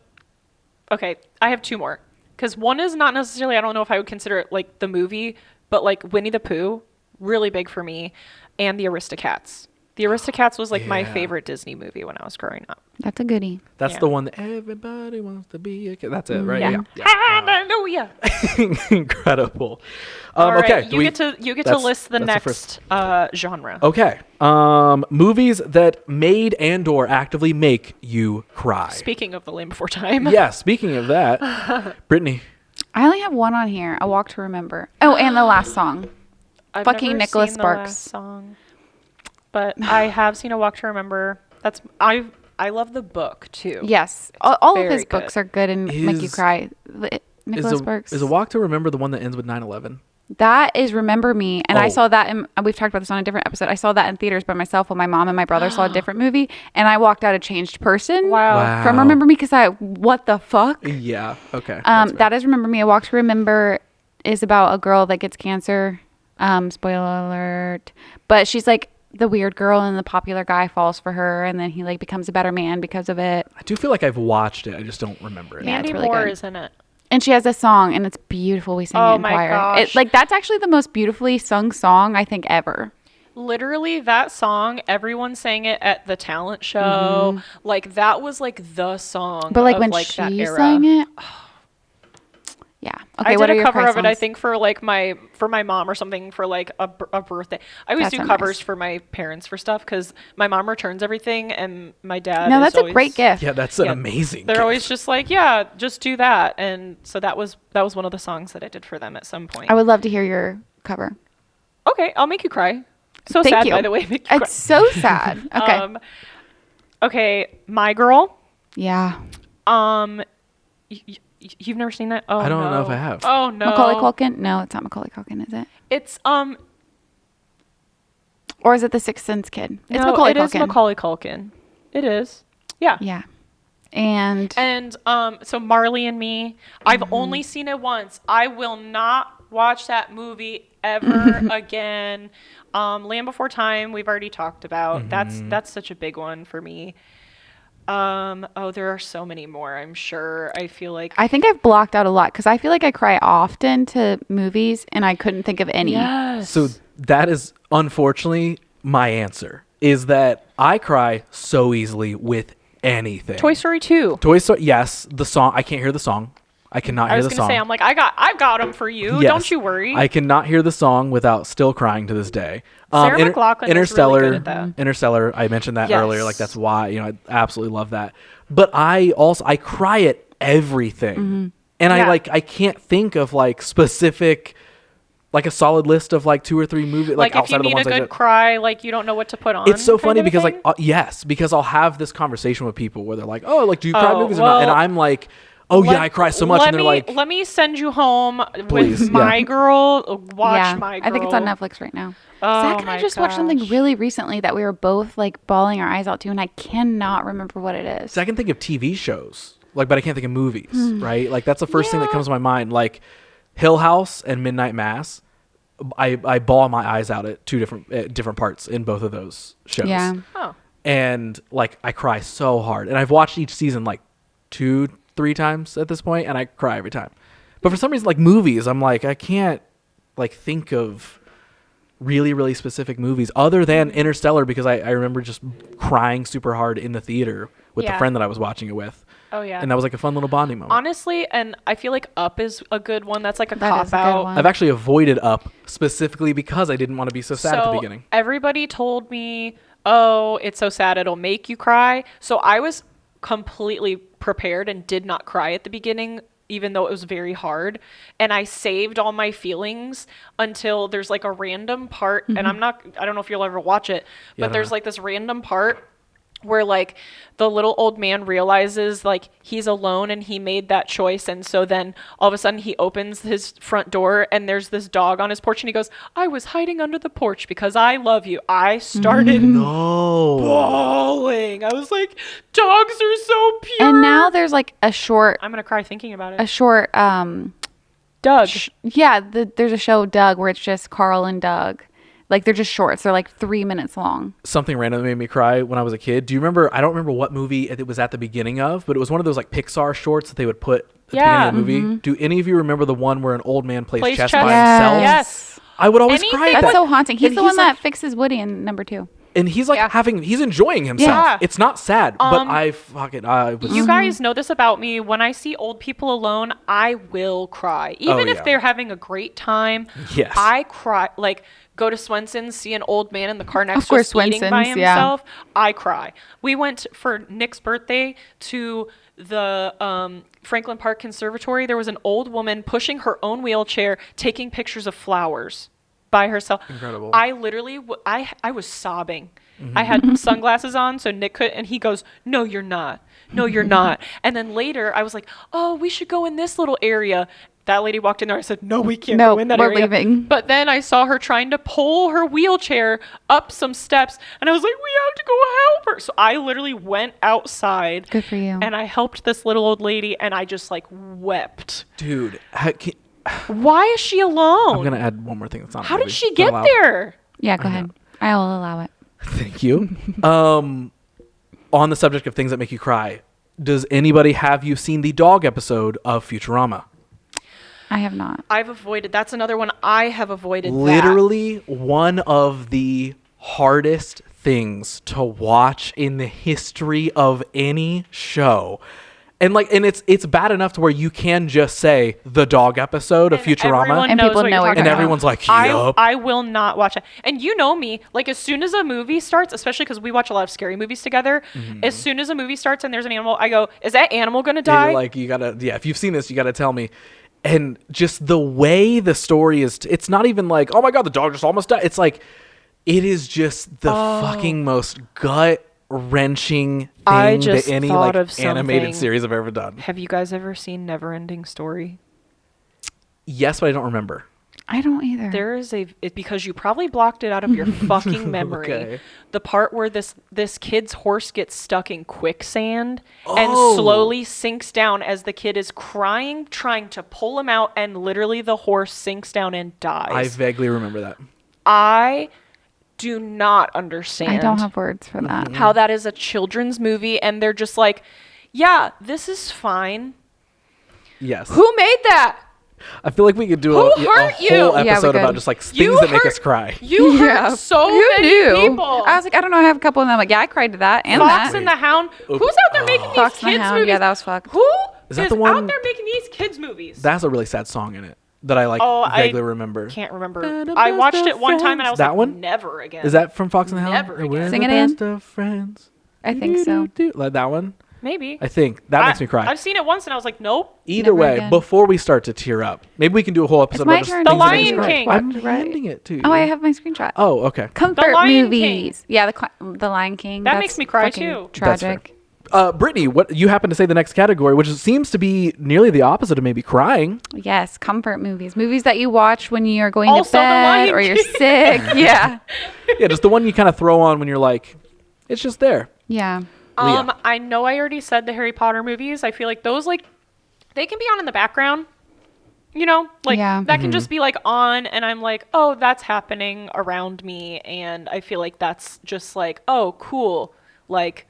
Okay, I have two more. Because one is not necessarily, I don't know if I would consider it like the movie, but like Winnie the Pooh, really big for me, and the Aristocats. The Aristocats was like my Yeah. favorite Disney movie when I was growing up. That's a goodie. That's Yeah. the one that everybody wants to be a kid. That's it, right? Yeah. Hallelujah. Incredible. All right, Okay. you get to that's- list the that's next genre. Okay. Movies that made and/or actively make you cry. Speaking of The Land Before Time. Yeah. Speaking of that, Brittany. I only have one on here. A Walk to Remember. Oh, and the last song. I've Fucking never Nicholas seen the Sparks. last song, but I have seen A Walk to Remember. I love the book too. Yes, all of his books are good and make you cry. Nicholas Sparks. Is A Walk to Remember the one that ends with 9/11? That is Remember Me, and I saw that we've talked about this on a different episode. I saw that in theaters by myself while my mom and my brother saw a different movie, and I walked out a changed person. Wow. From Remember Me, because what the fuck? Yeah. Okay. That is Remember Me. A Walk to Remember is about a girl that gets cancer. Spoiler alert. But she's like the weird girl, and the popular guy falls for her, and then he like becomes a better man because of it. I do feel like I've watched it. I just don't remember it. Yeah, Mandy really Moore good. is in it. And she has a song, and it's beautiful. We sang it in choir. Gosh. That's actually the most beautifully sung song I think ever. Literally, that song, everyone sang it at the talent show. Like, that was like the song. But like of, when like, she that era. sang it, yeah. Okay, I what did are a your cover cry of it, I songs? think, for my mom or something, for like a birthday. I always That's do so covers nice. for my parents for stuff because my mom returns everything and my dad. No, is that's a always, great gift. Yeah, that's an amazing. They're gift. always just like, yeah, just do that, and so that was one of the songs that I did for them at some point. I would love to hear your cover. Okay, I'll make you cry. So Thank sad, you. by the way. Make you cry. It's so sad. Okay. Okay, My Girl. Yeah. You've never seen that? Oh, I don't no. know if I have. Oh no. Macaulay Culkin? No, it's not Macaulay Culkin, is it? It's Or is it the Sixth Sense kid? It's no, Macaulay it Culkin. is Macaulay Culkin. It is. Yeah. Yeah. And so Marley and Me. I've only seen it once. I will not watch that movie ever again. Land Before Time, we've already talked about. That's such a big one for me. There are so many more, I'm sure. I feel like I think I've blocked out a lot because I feel like I cry often to movies and I couldn't think of any. Yes. So that is unfortunately my answer. Is that I cry so easily with anything. Toy Story 2. Toy Story. Yes, the song. I can't hear the song. I cannot I hear was the gonna song. say, I'm like, I've got them for you. Yes. Don't you worry. I cannot hear the song without still crying to this day. Sarah McLachlan is Interstellar, really good at that. Interstellar. I mentioned that Yes. earlier. Like that's why I absolutely love that. But I cry at everything, and Yeah. I can't think of like specific, like a solid list of like 2 or 3 movies like if outside you of the need a ones I good did. cry, like you don't know what to put on. It's so kind funny of a because thing? yes, because I'll have this conversation with people where they're like, oh, like do you cry Oh, movies or not? And well, I'm like, oh yeah, I cry so much, and they're like, let me send you home Please, with yeah. My Girl. Watch Yeah, My Girl. I think it's on Netflix right now. Oh Zach and my I just watched something gosh. really recently that we were both like bawling our eyes out to, and I cannot remember what it is. So I can think of TV shows, but I can't think of movies, right? Like that's the first thing that comes to my mind. Like Hill House and Midnight Mass, I bawl my eyes out at 2 different parts in both of those shows. Yeah. Oh. And I cry so hard, and I've watched each season 2-3 times at this point, and I cry every time. But for some reason, movies, I'm I can't think of really, really specific movies other than Interstellar, because I remember just crying super hard in the theater with the Yeah. friend that I was watching it with. Oh yeah. And that was a fun little bonding moment. Honestly, and I feel like Up is a good one. That's like a That is a cop good out. one. I've actually avoided Up specifically because I didn't want to be so sad at the beginning. Everybody told me, oh, it's so sad it'll make you cry. So I was completely prepared and did not cry at the beginning, even though it was very hard. And I saved all my feelings until there's a random part, and I don't know if you'll ever watch it, Yeah, but there's this random part where the little old man realizes he's alone and he made that choice, and so then all of a sudden he opens his front door and there's this dog on his porch, and he goes, I was hiding under the porch because I love you. I started No. bawling. I was like, dogs are so pure. And now there's a short, I'm gonna cry thinking about it. Doug. there's a show, Doug, where it's just Carl and Doug. They're just shorts. They're 3 minutes long. Something random that made me cry when I was a kid. Do you remember? I don't remember what movie it was at the beginning of, but it was one of those Pixar shorts that they would put at the beginning of the movie. Do any of you remember the one where an old man plays chess by himself? Yes. I would always Anything cry at That's that. so haunting. He's And the one that fixes Woody in number 2. And he's Yeah. he's enjoying himself. Yeah. It's not sad, but I was. You guys know this about me. When I see old people alone, I will cry. Even if yeah. they're having a great time, Yes. I cry. Go to Swenson's, see an old man in the car next Of to us course, eating by Swenson's, yeah. himself, I cry. We went for Nick's birthday to the Franklin Park Conservatory. There was an old woman pushing her own wheelchair, taking pictures of flowers. by herself. Incredible. I literally, I was sobbing. I had sunglasses on, so Nick could, and he goes, "No, you're not. No, you're not." And then later, I was like, "Oh, we should go in this little area." That lady walked in there. I said, "No, we can't go in that area." We're leaving. But then I saw her trying to pull her wheelchair up some steps, and I was like, "We have to go help her." So I literally went outside. Good for you. And I helped this little old lady, and I just like wept. Dude, Why is she alone? I'm gonna add one more thing that's not. How did she get there? Yeah, go ahead. I will allow it. Thank you. On the subject of things that make you cry, does anybody have you seen the dog episode of Futurama? I have not. I've avoided. That's another one I have avoided. Literally one of the hardest things to watch in the history of any show. And it's bad enough to where you can just say the dog episode of Futurama, and people know it, and everyone's like, yup. I will not watch it. And you know me, like as soon as a movie starts, especially because we watch a lot of scary movies together, as soon as a movie starts and there's an animal, I go, "Is that animal gonna die?" You're like, you gotta, if you've seen this, you gotta tell me. And just the way the story is, it's not even like, "Oh my god, the dog just almost died." It's like, it is just the fucking most gut-wrenching thing that any like animated series I've ever done. Have you guys ever seen Neverending Story? Yes, but I don't remember. I don't either. There is because you probably blocked it out of your fucking memory. Okay. The part where this kid's horse gets stuck in quicksand and Oh. slowly sinks down as the kid is crying, trying to pull him out, and literally the horse sinks down and dies. I vaguely remember that. I do not understand. I don't have words for that. how that is a children's movie, and they're just like, "Yeah, this is fine." Yes. Who made that? I feel like we could do Who a hurt you? whole Yeah, we episode could. about just like You things that make hurt- us cry. You hurt so Who many knew? people. I was like, I don't know. I have a couple, and I'm like, yeah, I cried to that and Fox that. and the Hound. Oop. Who's out there making Fox these and the kids Hound. movies? Yeah, that was fucked. Who Is is that the one- out there making these kids movies? That has a really sad song in it that I like Oh, vaguely remember. Can't remember. We're the I best watched of it one time and I was That like, one? never again. Is that from Fox and the Hound? Never We're again. Sing the it in. best of friends. I think so. Like that one? Maybe. I think that makes me cry. I've seen it once and I was like, nope. Either Never way, again. before we start to tear up, maybe we can do a whole episode my about just turn things to that make us Lion cry. King. I'm Right. handing it to you. Oh, I have my screenshot. Oh, okay. Comfort Lion movies. Yeah, the Lion King. That That's makes me cry, fucking too. That's fair. Tragic. Brittany, what you happen to say the next category, which seems to be nearly the opposite of maybe crying. Yes, comfort movies. Movies that you watch when you're going Also to The bed Lion or you're King. sick. Yeah. Yeah, just the one you kind of throw on when you're like, it's just there. Yeah. Leah. I know I already said the Harry Potter movies. I feel like those, like, they can be on in the background. You know, like Yeah. that can just be like on, and I'm like, oh, that's happening around me, and I feel like that's just like, oh, cool. Like,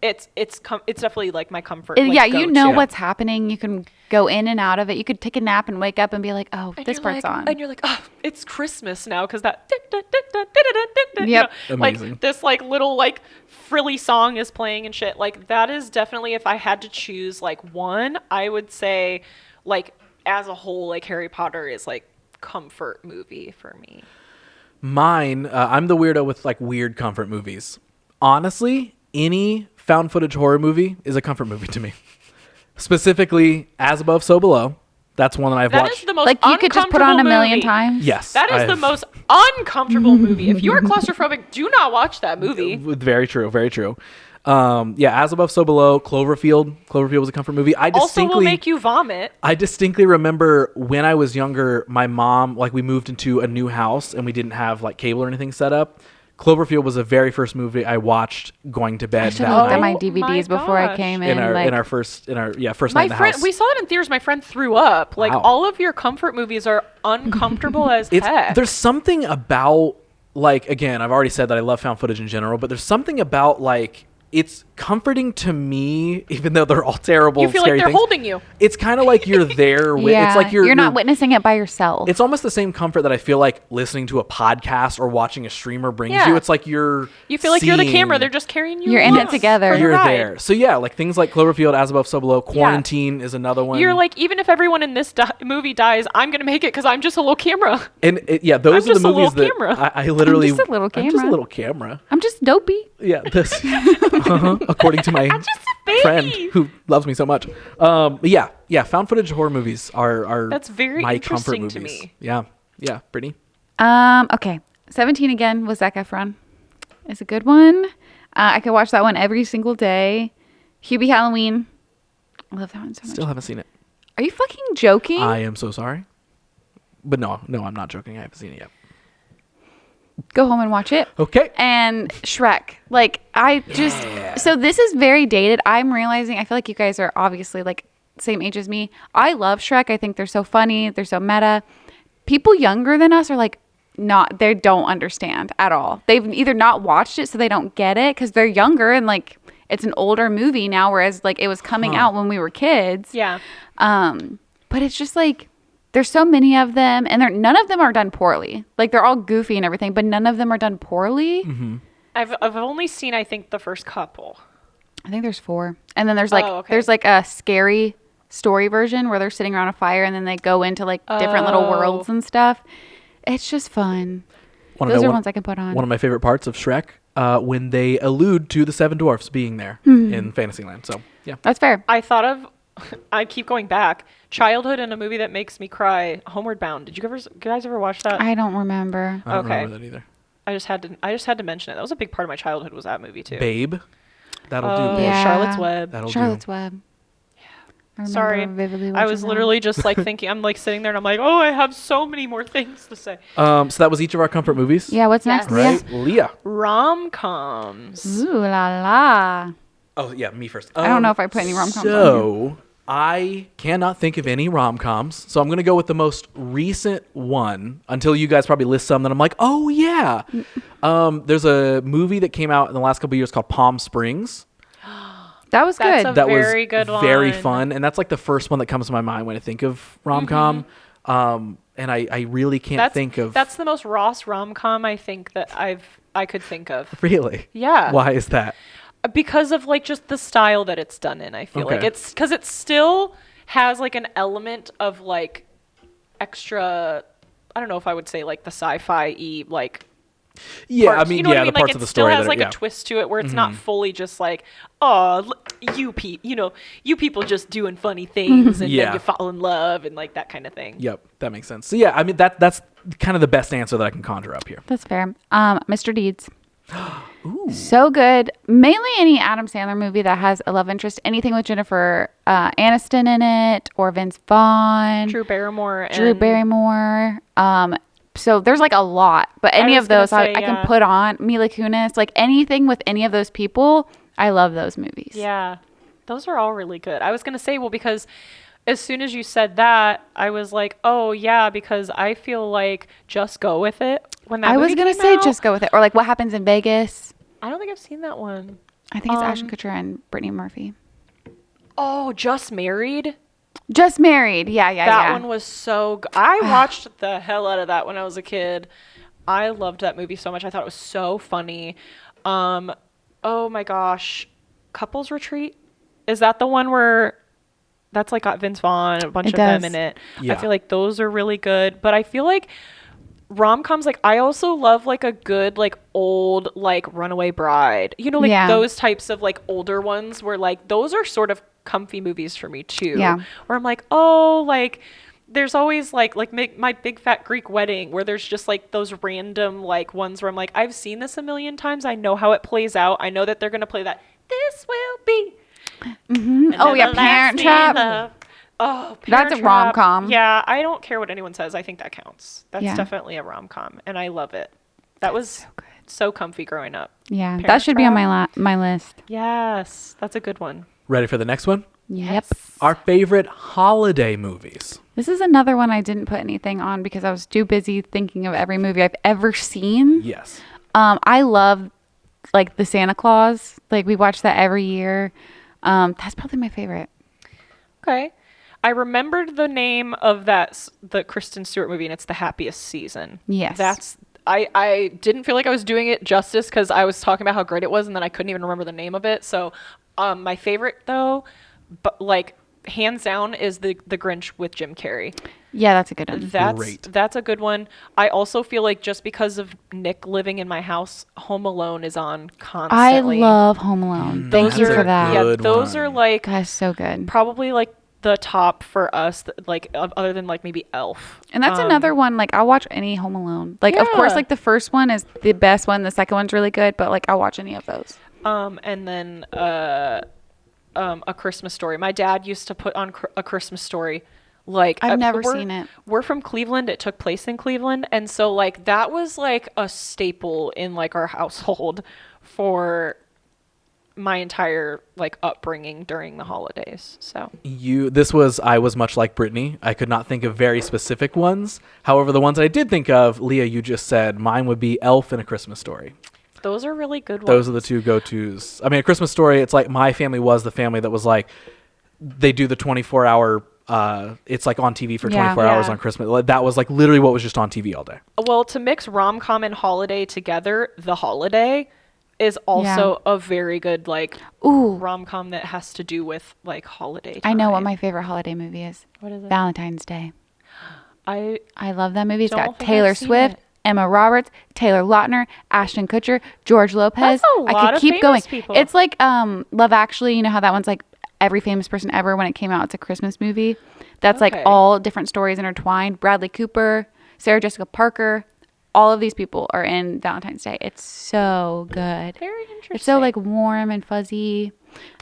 it's definitely like my comfort. Like, Yeah, you know go-to. what's happening. You can go in and out of it. You could take a nap and wake up and be like, oh, And this you're part's like, on. and you're like, oh, it's Christmas now because that, you Yep. know, Amazing. like this like little like frilly song is playing and shit. Like that is definitely, if I had to choose like one, I would say like as a whole, like Harry Potter is like comfort movie for me. Mine, I'm the weirdo with like weird comfort movies. Honestly, any found footage horror movie is a comfort movie to me. Specifically, As Above, So Below. That's one that I've That watched. is the most Like you could just put on a million movie. times. Yes. That is the most uncomfortable movie. If you are claustrophobic, do not watch that movie. Very true. Very true. Yeah, As Above, So Below. Cloverfield. Cloverfield was a comfort movie. Also will make you vomit. I distinctly remember when I was younger, my mom, like we moved into a new house and we didn't have like cable or anything set up. Cloverfield was the very first movie I watched going to bed I should that have looked at night my Oh DVDs my before I gosh. came in in. our first night My in the friend, house. we saw it in theaters. My friend threw up. Like Wow. all of your comfort movies are uncomfortable as heck. There's something about, like, again, I've already said that I love found footage in general, but there's something about like it's comforting to me, even though they're all terrible. You feel like scary they're things. holding you. It's kind of like you're there. yeah, It's like you're not witnessing it by yourself. It's almost the same comfort that I feel like listening to a podcast or watching a streamer brings Yeah. you. It's like you're. You feel like you're the seeing- camera. They're just carrying you. You're in it along together. for the You're ride. there. So yeah, like things like Cloverfield, As Above, So Below. Quarantine is another one. You're like, even if everyone in this movie dies, I'm gonna make it because I'm just a little camera. and yeah, those I'm are the just a movies little that camera. I literally. I'm just a little I'm just a camera. little camera. I'm just dopey. Yeah, this. According to my I'm just a baby. friend who loves me so much. But yeah, found footage horror movies are That's very my comfort interesting to movies. me. Yeah, Brittany. Okay. 17 again with Zac Efron. It's a good one. I could watch that one every single day. Hubie Halloween. I love that one so much. Still haven't seen it. Are you fucking joking? I am so sorry. But no, I'm not joking. I haven't seen it yet. Go home and watch it. Okay. And Shrek. Like, so this is very dated. I'm realizing, I feel like you guys are obviously like same age as me. I love Shrek. I think they're so funny. They're so meta. People younger than us are like, they don't understand at all. They've either not watched it so they don't get it because they're younger and like it's an older movie now, whereas like it was coming out when we were kids. Yeah. But it's just like there's so many of them and none of them are done poorly. Like they're all goofy and everything, but none of them are done poorly. Mm-hmm. I've only seen I think the first couple. I think there's 4. And then there's like there's like a scary story version where they're sitting around a fire and then they go into like different little worlds and stuff. It's just fun. Those are ones I can put on. One of my favorite parts of Shrek, when they allude to the 7 dwarfs being there in Fantasyland. So, yeah. That's fair. I keep going back. Childhood in a movie that makes me cry. Homeward Bound. Did you guys ever watch that? I don't remember. I don't remember that either. I just had to mention it. That was a big part of my childhood was that movie too. Babe. That'll do. Yeah. Charlotte's Web. Charlotte's Web. Sorry, I was literally just like thinking. I'm like sitting there and I'm like, oh, I have so many more things to say. So that was each of our comfort movies. Yeah. What's next, right? Leah. Rom-coms. Ooh la la. Oh yeah, me first. I don't know if I put any rom-coms. So I cannot think of any rom-coms. So I'm gonna go with the most recent one until you guys probably list some that I'm like, oh yeah. There's a movie that came out in the last couple of years called Palm Springs. That was good. That was very good one. Very fun, and that's like the first one that comes to my mind when I think of rom-com. And I really can't think of. That's the most Ross rom-com I think that I could think of. Really? Yeah. Why is that? Because of like just the style that it's done in. I feel like it's because it still has like an element of like extra. I don't know if I would say like the sci-fi-y like. Yeah, parts. I mean, you know yeah, what I mean? the parts like of the it still story has that like are, a twist to it where it's not fully just like, oh, you people just doing funny things and then you fall in love and like that kind of thing. Yep, that makes sense. So yeah, I mean that's kind of the best answer that I can conjure up here. That's fair. Mr. Deeds. Ooh. So good. Mainly any Adam Sandler movie that has a love interest. Anything with Jennifer Aniston in it or Vince Vaughn. Drew Barrymore. So there's like a lot, but any of those I can put on. Mila Kunis, like anything with any of those people, I love those movies. Yeah, those are all really good. I was going to say, well, because as soon as you said that, I was like, oh yeah, because I feel like Just Go With It. When that I was going to say out, Just Go With It, or like What Happens in Vegas. I don't think I've seen that one. I think it's Ashton Kutcher and Brittany Murphy. Oh, Just Married. Just Married. Yeah. That one was so good. I watched the hell out of that when I was a kid. I loved that movie so much. I thought it was so funny. Oh my gosh. Couples Retreat? Is that the one where that's like got Vince Vaughn, a bunch of them in it? Yeah. I feel like those are really good. But I feel like rom-coms, like I also love like a good like old like Runaway Bride. You know, like those types of like older ones where like those are sort of comfy movies for me too. Yeah. Where I'm like, oh, like there's always like My Big Fat Greek Wedding where there's just like those random like ones where I'm like, I've seen this a million times. I know how it plays out. I know that they're gonna play that. This will be. Oh yeah, Parent Trap. Oh, that's a rom-com. Yeah, I don't care what anyone says. I think that counts. That's definitely a rom-com, and I love it. That was so comfy growing up. Yeah, Parent that should Trap. Be on my list. Yes, that's a good one. Ready for the next one? Yep. Our favorite holiday movies. This is another one I didn't put anything on because I was too busy thinking of every movie I've ever seen. Yes. I love like the Santa Claus. Like we watch that every year. That's probably my favorite. Okay. I remembered the name of the Kristen Stewart movie, and it's The Happiest Season. Yes. I didn't feel like I was doing it justice because I was talking about how great it was, and then I couldn't even remember the name of it. So, my favorite though, but like hands down, is the Grinch with Jim Carrey. Yeah, that's a good one. That's a good one. I also feel like just because of Nick living in my house, Home Alone is on constantly. I love Home Alone. Thank you for that. Yeah, those are like that's so good. Probably like the top for us, like other than like maybe Elf. And that's another one, like I'll watch any Home Alone. Like of course like the first one is the best one, the second one's really good, but like I'll watch any of those. And then A Christmas Story. My dad used to put on A Christmas Story. Like I've never seen it. We're from Cleveland. It took place in Cleveland, and so like that was like a staple in like our household for my entire like upbringing during the holidays. So I was much like Brittany. I could not think of very specific ones. However, the ones I did think of, Leah, you just said, mine would be Elf and A Christmas Story. Those are really good ones. Those are the two go-tos. I mean, A Christmas Story, it's like my family was the family that was like, they do the 24-hour, it's like on TV for 24 hours on Christmas. That was like literally what was just on TV all day. Well, to mix rom-com and holiday together, The Holiday is also a very good like rom-com that has to do with like holiday time. I know what my favorite holiday movie is. What is it? Valentine's Day. I love that movie. It's got Taylor Swift, Emma Roberts, Taylor Lautner, Ashton Kutcher, George Lopez. That's a lot I could of keep going. People. It's like Love Actually. You know how that one's like every famous person ever when it came out. It's a Christmas movie. That's like all different stories intertwined. Bradley Cooper, Sarah Jessica Parker. All of these people are in Valentine's Day. It's so good. Very interesting. It's so like warm and fuzzy.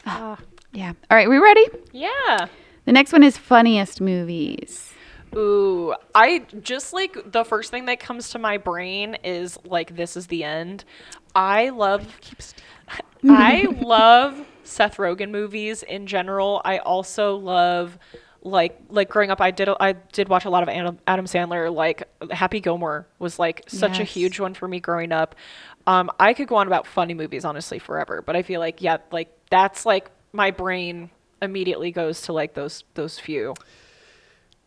Yeah. All right, we ready? Yeah. The next one is funniest movies. Ooh, I just like the first thing that comes to my brain is like This Is the End. I love Seth Rogen movies in general. I also love like growing up I did watch a lot of Adam Sandler. Like Happy Gilmore was like such a huge one for me growing up. I could go on about funny movies honestly forever, but I feel like like that's like my brain immediately goes to like those few.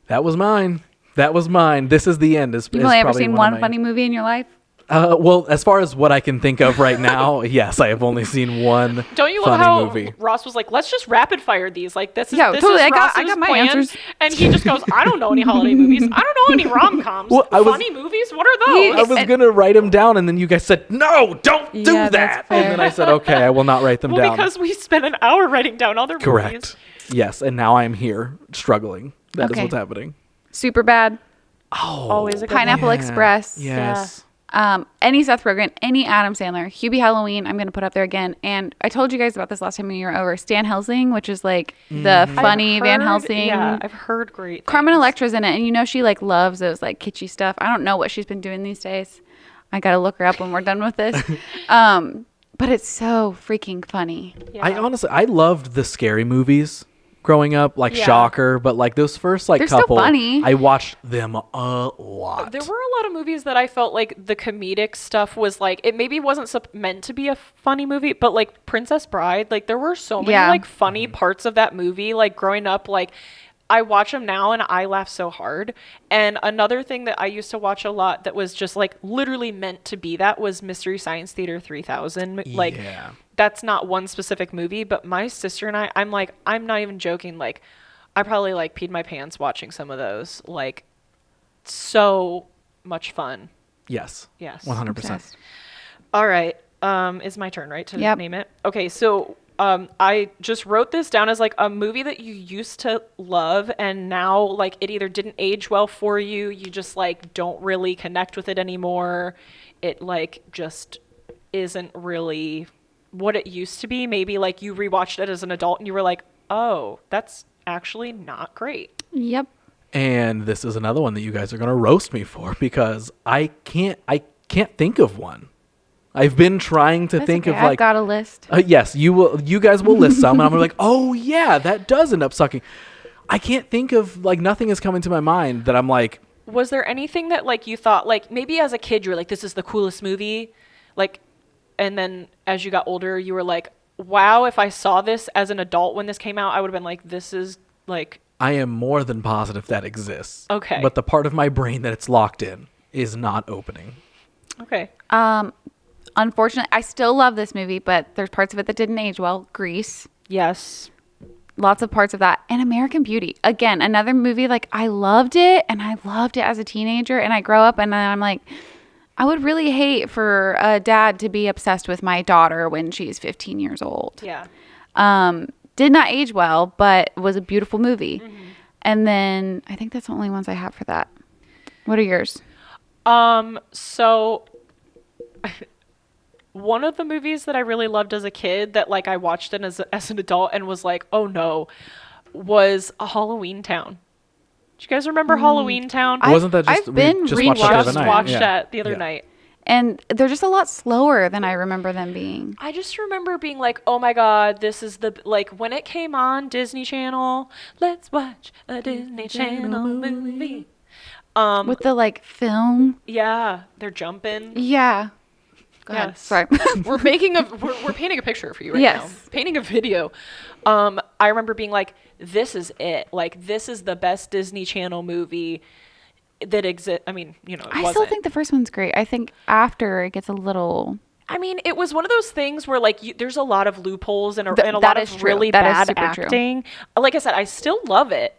That was mine. This Is the End. You've only ever seen one funny movie in your life? Well, as far as what I can think of right now, yes, I have only seen one. Don't you love how Ross was like, "Let's just rapid fire these." Like this is totally. Is I got my answers, and he just goes, "I don't know any holiday movies. I don't know any rom-coms. Well, funny movies. What are those?" I was gonna write them down, and then you guys said, "No, don't do that." And then I said, "Okay, I will not write them down." Because we spent an hour writing down other movies. Correct. Yes, and now I'm here struggling. That is what's happening. Superbad. Oh, always a good Pineapple Express. Yes. Yeah. Any Seth Rogen, any Adam Sandler, Hubie Halloween, I'm going to put up there again. And I told you guys about this last time when you were over. Stan Helsing, which is like the funny Van Helsing. Yeah, I've heard great things. Carmen Electra's in it. And you know she like loves those like kitschy stuff. I don't know what she's been doing these days. I got to look her up when we're done with this. But it's so freaking funny. Yeah. I loved the scary movies growing up, like Shocker, but like those first like They're couple, still funny. I watched them a lot. There were a lot of movies that I felt like the comedic stuff was like, it maybe wasn't meant to be a funny movie, but like Princess Bride, like there were so many like funny parts of that movie, like growing up, like I watch them now and I laugh so hard. And another thing that I used to watch a lot that was just like literally meant to be that was Mystery Science Theater 3000. Like that's not one specific movie, but my sister and I'm like, I'm not even joking. Like I probably like peed my pants watching some of those. Like so much fun. Yes. 100%. Obsessed. All right. It's my turn, right? To name it. Okay. So I just wrote this down as like a movie that you used to love and now like it either didn't age well for you, you just like don't really connect with it anymore. It like just isn't really what it used to be. Maybe like you rewatched it as an adult and you were like, oh, that's actually not great. Yep. And this is another one that you guys are going to roast me for because I can't think of one. I've been trying to think of like I've got a list. Yes, you guys will list some, and I'm like, oh yeah, that does end up sucking. I can't think of like nothing is coming to my mind that I'm like. Was there anything that like you thought like maybe as a kid you were like this is the coolest movie, like, and then as you got older you were like, wow, if I saw this as an adult when this came out, I would have been like, this is like. I am more than positive that exists. Okay. But the part of my brain that it's locked in is not opening. Okay. Unfortunately, I still love this movie, but there's parts of it that didn't age well. Grease. Yes. Lots of parts of that. And American Beauty. Again, another movie, like, I loved it, and I loved it as a teenager, and I grow up, and then I'm like, I would really hate for a dad to be obsessed with my daughter when she's 15 years old. Yeah. did not age well, but was a beautiful movie. And then I think that's the only ones I have for that. What are yours? So one of the movies that I really loved as a kid that like I watched it as an adult and was like, oh no, was a Halloween Town. Do you guys remember Halloween Town? Wasn't that just I've been watched that the other night. And they're just a lot slower than I remember them being. I just remember being like, oh my God, this is the, like when it came on Disney Channel, let's watch a Disney Channel movie. With the like film. Yeah, they're jumping. Yeah. Go ahead. Sorry. we're painting a picture for you right now. Painting a video. I remember being like, this is it. Like, this is the best Disney Channel movie that exists. I mean, you know, I still think the first one's great. I think after it gets a little... I mean, it was one of those things where, like, there's a lot of loopholes and a lot of really bad acting. Like I said, I still love it.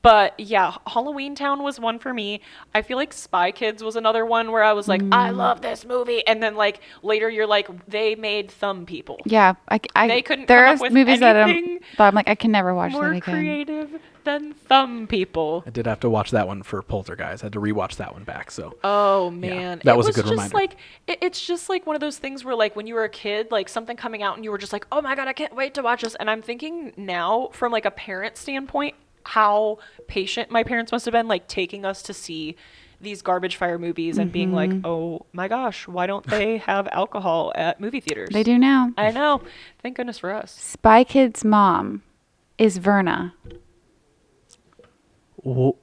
But yeah, Halloween Town was one for me. I feel like Spy Kids was another one where I was like, I love this movie. And then like later you're like, they made Thumb People. Yeah. They couldn't there come are up with movies that anything I'm like, I can never watch that again. more creative than Thumb People. I did have to watch that one for Poltergeist. I had to rewatch that one back. So. Oh man, that was a good reminder. Like, it's just like one of those things where like when you were a kid, like something coming out and you were just like, oh my God, I can't wait to watch this. And I'm thinking now from like a parent standpoint, how patient my parents must have been, like taking us to see these garbage fire movies and being like, oh my gosh, why don't they have alcohol at movie theaters? They do now. I know. Thank goodness for us. Spy Kids' mom is Verna. Whoa.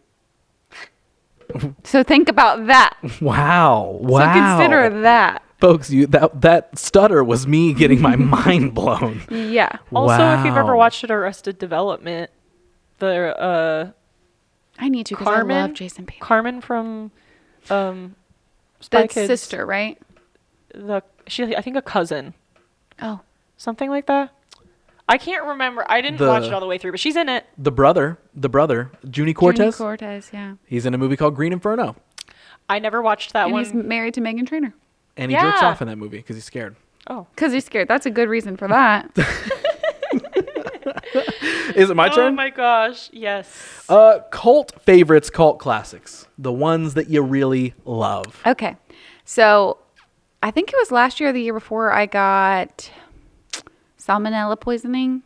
So think about that. Wow. So consider that. Folks, that stutter was me getting my mind blown. Yeah. Also, if you've ever watched Arrested Development, I need to, because I love Jason Bateman. Carmen from Spy Kids. Sister, right? I think a cousin. Oh. Something like that. I can't remember. I didn't watch it all the way through, but she's in it. The brother, Junie Cortez. Junie Cortez, yeah. He's in a movie called Green Inferno. I never watched that one. And he's married to Meghan Trainor. And he jerks off in that movie because he's scared. Oh. Because he's scared. That's a good reason for that. Is it my turn? Oh my gosh, yes. Cult favorites, cult classics. The ones that you really love. Okay. So I think it was last year or the year before I got salmonella poisoning.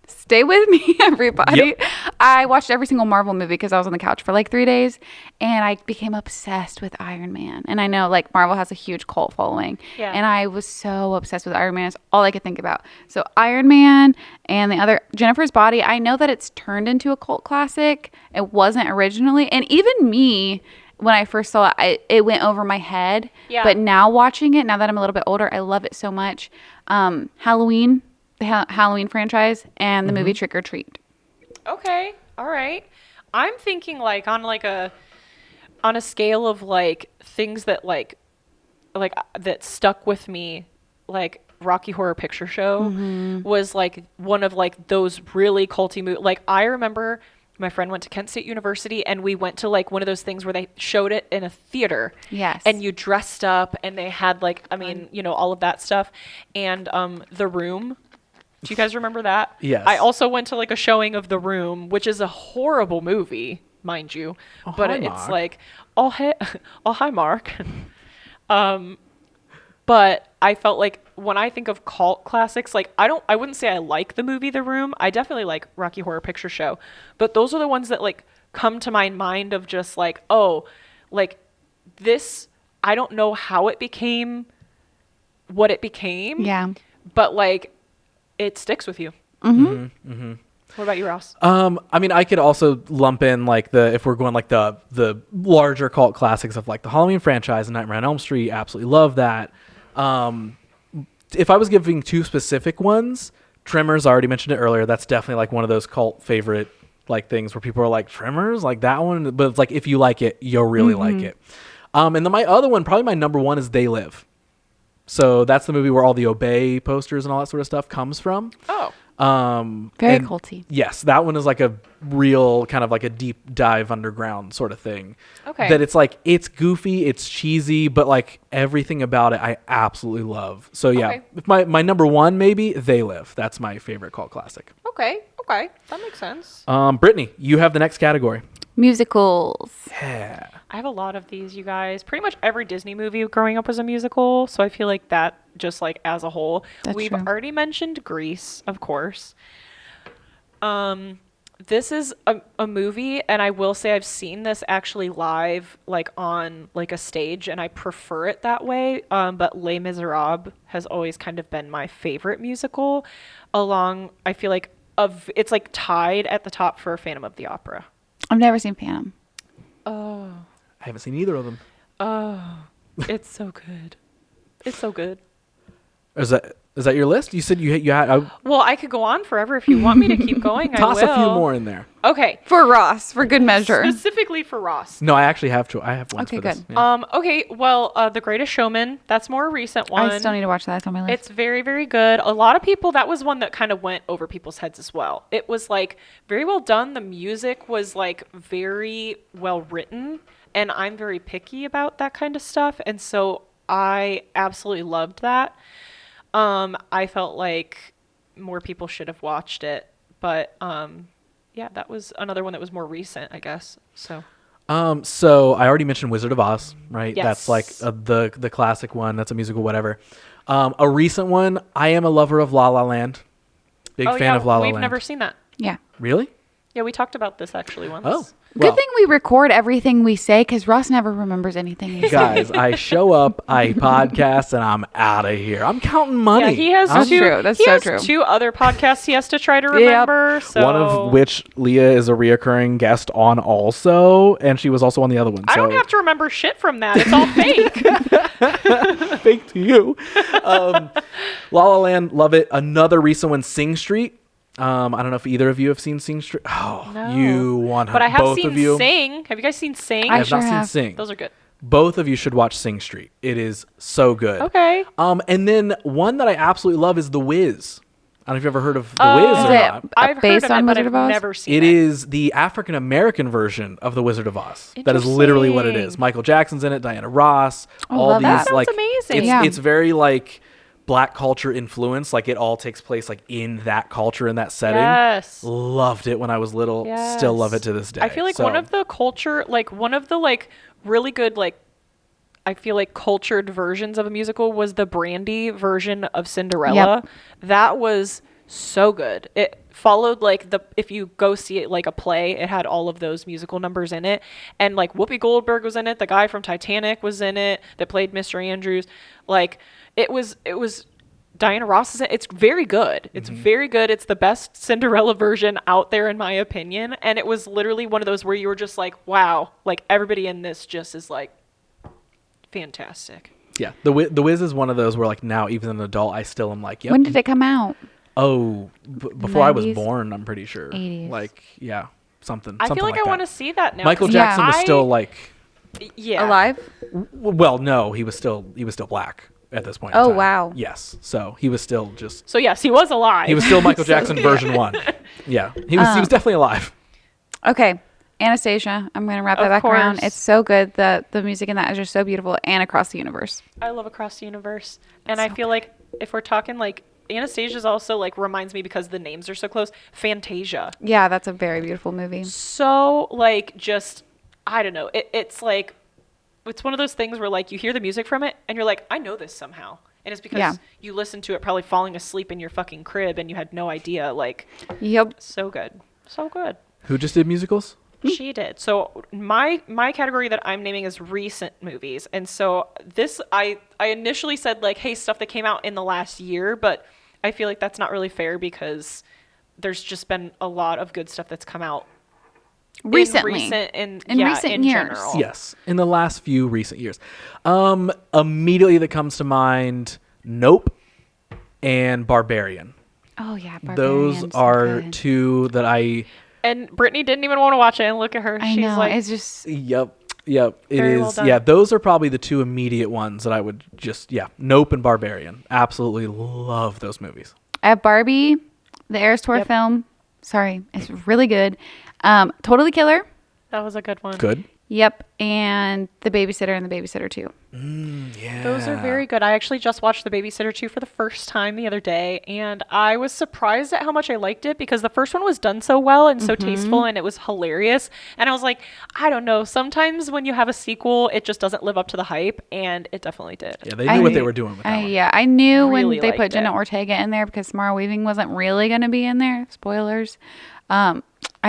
Stay with me, everybody. Yep. I watched every single Marvel movie because I was on the couch for like 3 days, and I became obsessed with Iron Man. And I know like Marvel has a huge cult following, and I was so obsessed with Iron Man. It's all I could think about. So Iron Man and the other Jennifer's Body. I know that it's turned into a cult classic. It wasn't originally, and even me, when I first saw it, it went over my head. Yeah. But now watching it, now that I'm a little bit older, I love it so much. Halloween. The Halloween franchise and the movie Trick or Treat. Okay, all right. I'm thinking like on a scale of like things that like that stuck with me, like Rocky Horror Picture Show was like one of like those really culty movies. Like I remember my friend went to Kent State University and we went to like one of those things where they showed it in a theater. Yes. And you dressed up and they had like, I mean, you know, all of that stuff. And The Room. Do you guys remember that? Yes. I also went to like a showing of The Room, which is a horrible movie, mind you. Oh, but it's like, oh hi Mark. But I felt like when I think of cult classics, like I wouldn't say I like the movie The Room. I definitely like Rocky Horror Picture Show. But those are the ones that like come to my mind of just like, oh, like this, I don't know how it became what it became. Yeah. But like it sticks with you. What about you, Ross? I mean, I could also lump in like if we're going like the larger cult classics of like the Halloween franchise and Nightmare on Elm Street. Absolutely love that. If I was giving two specific ones, Tremors, I already mentioned it earlier. That's definitely like one of those cult favorite like things where people are like, Tremors, like that one. But it's like if you like it, you'll really like it. And then my other one, probably my number one, is They Live. So that's the movie where all the Obey posters and all that sort of stuff comes from. Oh. Very culty. Yes, that one is like a real kind of like a deep dive underground sort of thing. Okay. That it's like, it's goofy, it's cheesy, but like everything about it I absolutely love. So yeah, if my number one, maybe They Live. That's my favorite cult classic. Okay. That makes sense. Brittany, you have the next category. Musicals. Yeah. I have a lot of these, you guys. Pretty much every Disney movie growing up was a musical, so I feel like that just like as a whole. We've already mentioned Grease, of course. This is a movie, and I will say I've seen this actually live, like on like a stage, and I prefer it that way. But Les Miserables has always kind of been my favorite musical. I feel like it's like tied at the top for Phantom of the Opera. I've never seen Phantom. Oh, I haven't seen either of them. Oh, it's so good. It's so good. Is that your list? You said you had. Well, I could go on forever if you want me to keep going. Toss I will. a few more in there. Okay. For Ross, for good measure. Specifically for Ross. No, I actually have to. I have one. Okay, for good. This. Yeah. Okay. Well, The Greatest Showman. That's more a recent one. I still need to watch that. It's on my list. It's very, very good. A lot of people. That was one that kind of went over people's heads as well. It was like very well done. The music was like very well written, and I'm very picky about that kind of stuff, and so I absolutely loved that. I felt like more people should have watched it, but yeah, that was another one that was more recent, I guess. So I already mentioned Wizard of Oz, right? Yes. That's like the classic one. That's a musical, whatever. A recent one. I am a lover of La La Land. Big fan of La La Land. We've never seen that. Yeah. Really? Yeah, we talked about this actually once. Oh. Good thing we record everything we say because Ross never remembers anything he says. Guys, I show up, I podcast, and I'm out of here. I'm counting money. Yeah, he has two other podcasts he has to try to remember. Yep. So. One of which Leah is a reoccurring guest on also, and she was also on the other one. I don't have to remember shit from that. It's all fake. Fake to you. La La Land, love it. Another recent one, Sing Street. I don't know if either of you have seen Sing Street. Oh, no. You want But I have both seen of you. Sing. Have you guys seen Sing? I have not seen Sing. Those are good. Both of you should watch Sing Street. It is so good. Okay. And then one that I absolutely love is The Wiz. I don't know if you've ever heard of The Wiz or not. I've based heard of on it, Wizard but of I've Oz? never seen it. It is the African American version of The Wizard of Oz. That is literally what it is. Michael Jackson's in it, Diana Ross, all these that. like Sounds amazing. It's very like Black culture influence, like it all takes place like in that culture, in that setting. Yes. Loved it when I was little. Yes. Still love it to this day. I feel like one of the really good I feel like cultured versions of a musical was the Brandy version of Cinderella. Yep. That was so good. It followed if you go see it like a play, it had all of those musical numbers in it, and like Whoopi Goldberg was in it. The guy from Titanic was in it that played Mr. Andrews. Like it was Diana Ross is in it. It's very good. It's very good. It's the best Cinderella version out there in my opinion, and it was literally one of those where you were just like, wow, like everybody in this just is like fantastic. Yeah, the Wiz is one of those where like now even as an adult I still am like, yep. When did it come out? Oh, before 90s? I was born, I'm pretty sure. 80s. Like, yeah, something. I feel like I want to see that now. Michael Jackson was still like, alive. Well, no, he was still black at this point. Oh wow. Yes, so he was still just. So yes, he was alive. He was still Michael Jackson version 1. Yeah, he was definitely alive. Okay. Anastasia, I'm going to wrap that back around. It's so good. The music in that is just so beautiful, and Across the Universe. I love Across the Universe. And I feel like if we're talking like Anastasia's also like reminds me because the names are so close. Fantasia. Yeah, that's a very beautiful movie. So like just, I don't know. It's like, it's one of those things where like you hear the music from it and you're like, I know this somehow. And it's because you listened to it probably falling asleep in your fucking crib and you had no idea. Like, yep. So good. So good. Who just did musicals? She did. So my category that I'm naming is recent movies. And so this, I initially said like, hey, stuff that came out in the last year, but I feel like that's not really fair because there's just been a lot of good stuff that's come out recently in recent years. General. Yes, in the last few recent years. Immediately that comes to mind, Nope and Barbarian. Oh yeah, those are two that I. And Brittany didn't even want to watch it, and look at her. She's like, it's just. Yep. It is. Well yeah, those are probably the two immediate ones that I would just. Yeah, Nope and Barbarian. Absolutely love those movies. I have Barbie, the Eras Tour film. Sorry, it's really good. Totally Killer. That was a good one. Good. Yep, and The Babysitter and The Babysitter 2. Yeah. Those are very good. I actually just watched The Babysitter 2 for the first time the other day, and I was surprised at how much I liked it because the first one was done so well and so tasteful, and it was hilarious. And I was like, I don't know, sometimes when you have a sequel, it just doesn't live up to the hype, and it definitely did. Yeah, they knew what they were doing with that one. Yeah, I knew Really when they put liked Jenna it. Ortega in there because Samara Weaving wasn't really going to be in there. Spoilers. I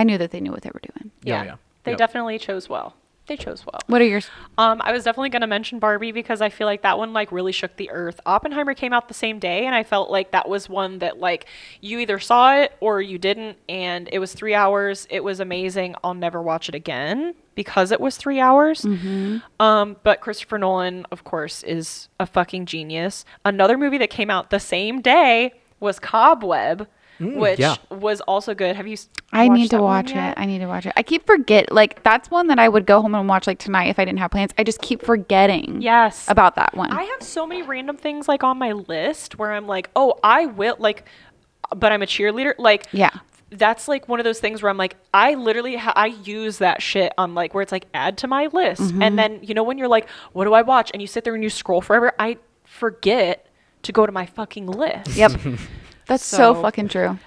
knew that they knew what they were doing. Yeah. They definitely chose well. They chose well. What are yours? I was definitely going to mention Barbie because I feel like that one like really shook the earth. Oppenheimer came out the same day, and I felt like that was one that like you either saw it or you didn't, and it was 3 hours. It was amazing. I'll never watch it again because it was 3 hours. But Christopher Nolan, of course, is a fucking genius. Another movie that came out the same day was Cobweb. Which was also good. Have you? I need to watch it. I need to watch it. I keep like that's one that I would go home and watch like tonight if I didn't have plans. I just keep forgetting. Yes. About that one. I have so many random things like on my list where I'm like, oh, I will like, but I'm a cheerleader. Like, yeah. That's like one of those things where I'm like, I literally I use that shit on like where it's like add to my list, and then you know when you're like, what do I watch? And you sit there and you scroll forever. I forget to go to my fucking list. Yep. That's so fucking true.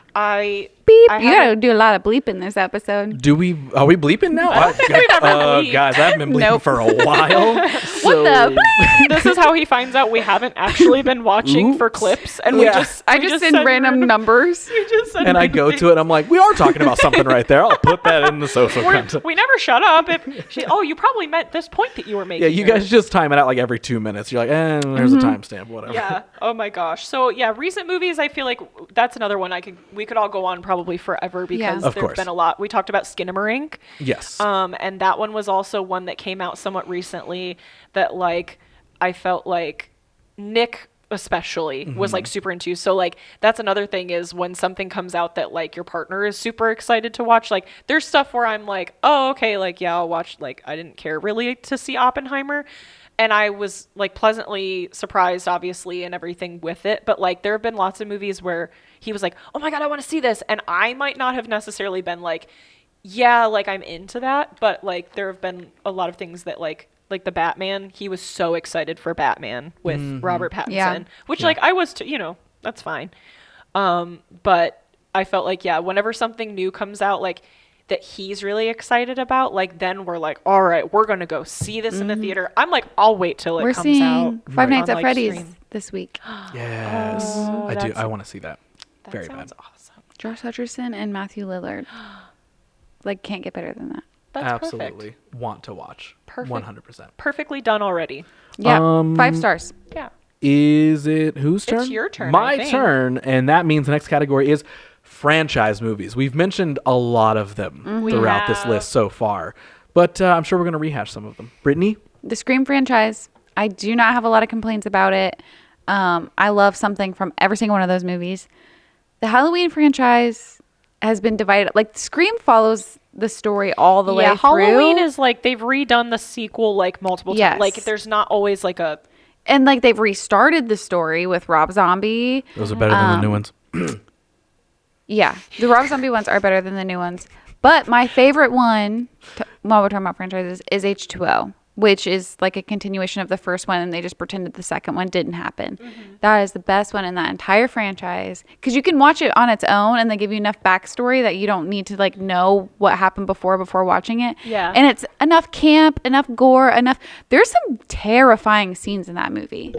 Beep. You gotta do a lot of bleeping this episode. Are we bleeping now? I don't think we've ever bleeped. Guys, I've been bleeping for a while. What the bleep? This is how he finds out we haven't actually been watching for clips, and Yeah. I just send random numbers. We just said And I go to it, and I'm like, we are talking about something right there. I'll put that in the social content. We never shut up. You probably meant this point that you were making. Yeah, you guys just time it out like every 2 minutes. You're like, there's a timestamp, whatever. Yeah. Oh my gosh. So yeah, recent movies. I feel like that's another one we could all go on probably forever because Of there's course. been a lot. We talked about Skinamarink. Yes. And that one was also one that came out somewhat recently that like I felt like Nick especially was like super into. So like that's another thing is when something comes out that like your partner is super excited to watch, like there's stuff where I'm like, oh okay, like yeah, I'll watch. Like I didn't care really to see Oppenheimer, and I was like pleasantly surprised obviously and everything with it, but like there have been lots of movies where he was like, oh my god, I want to see this, and I might not have necessarily been like, yeah, like I'm into that, but like there have been a lot of things that like the Batman, he was so excited for Batman with Robert Pattinson, which like I was too, that's fine. But I felt like, yeah, whenever something new comes out, like that he's really excited about, like then we're like, all right, we're going to go see this in the theater. I'm like, I'll wait till it comes out. We're seeing Five Nights at on, like, Freddy's stream. this week. Yes. I do. I want to see that. That Very sounds bad. awesome. Josh Hutcherson and Matthew Lillard. Like can't get better than that. That's Absolutely. perfect. Want to watch. Perfect. 100%. Perfectly done already. Yeah. 5 stars. Yeah. Is it whose turn? It's your turn, My I think. turn, and that means the next category is franchise movies. We've mentioned a lot of them throughout this have. list so far, but I'm sure we're going to rehash some of them. Brittany? The Scream franchise. I do not have a lot of complaints about it. I love something from every single one of those movies. The Halloween franchise has been divided. Like Scream follows the story all the way through. Halloween is like they've redone the sequel like multiple Yes. times. Like there's not always like a And like they've restarted the story with Rob Zombie. Those are better than the new ones. Yeah, the Rob Zombie ones are better than the new ones. But my favorite one, while we're talking about franchises, is H2O, which is like a continuation of the first one, and they just pretended the second one didn't happen. That is the best one in that entire franchise because you can watch it on its own, and they give you enough backstory that you don't need to like know what happened before watching it. Yeah. And it's enough camp, enough gore, enough. There's some terrifying scenes in that movie.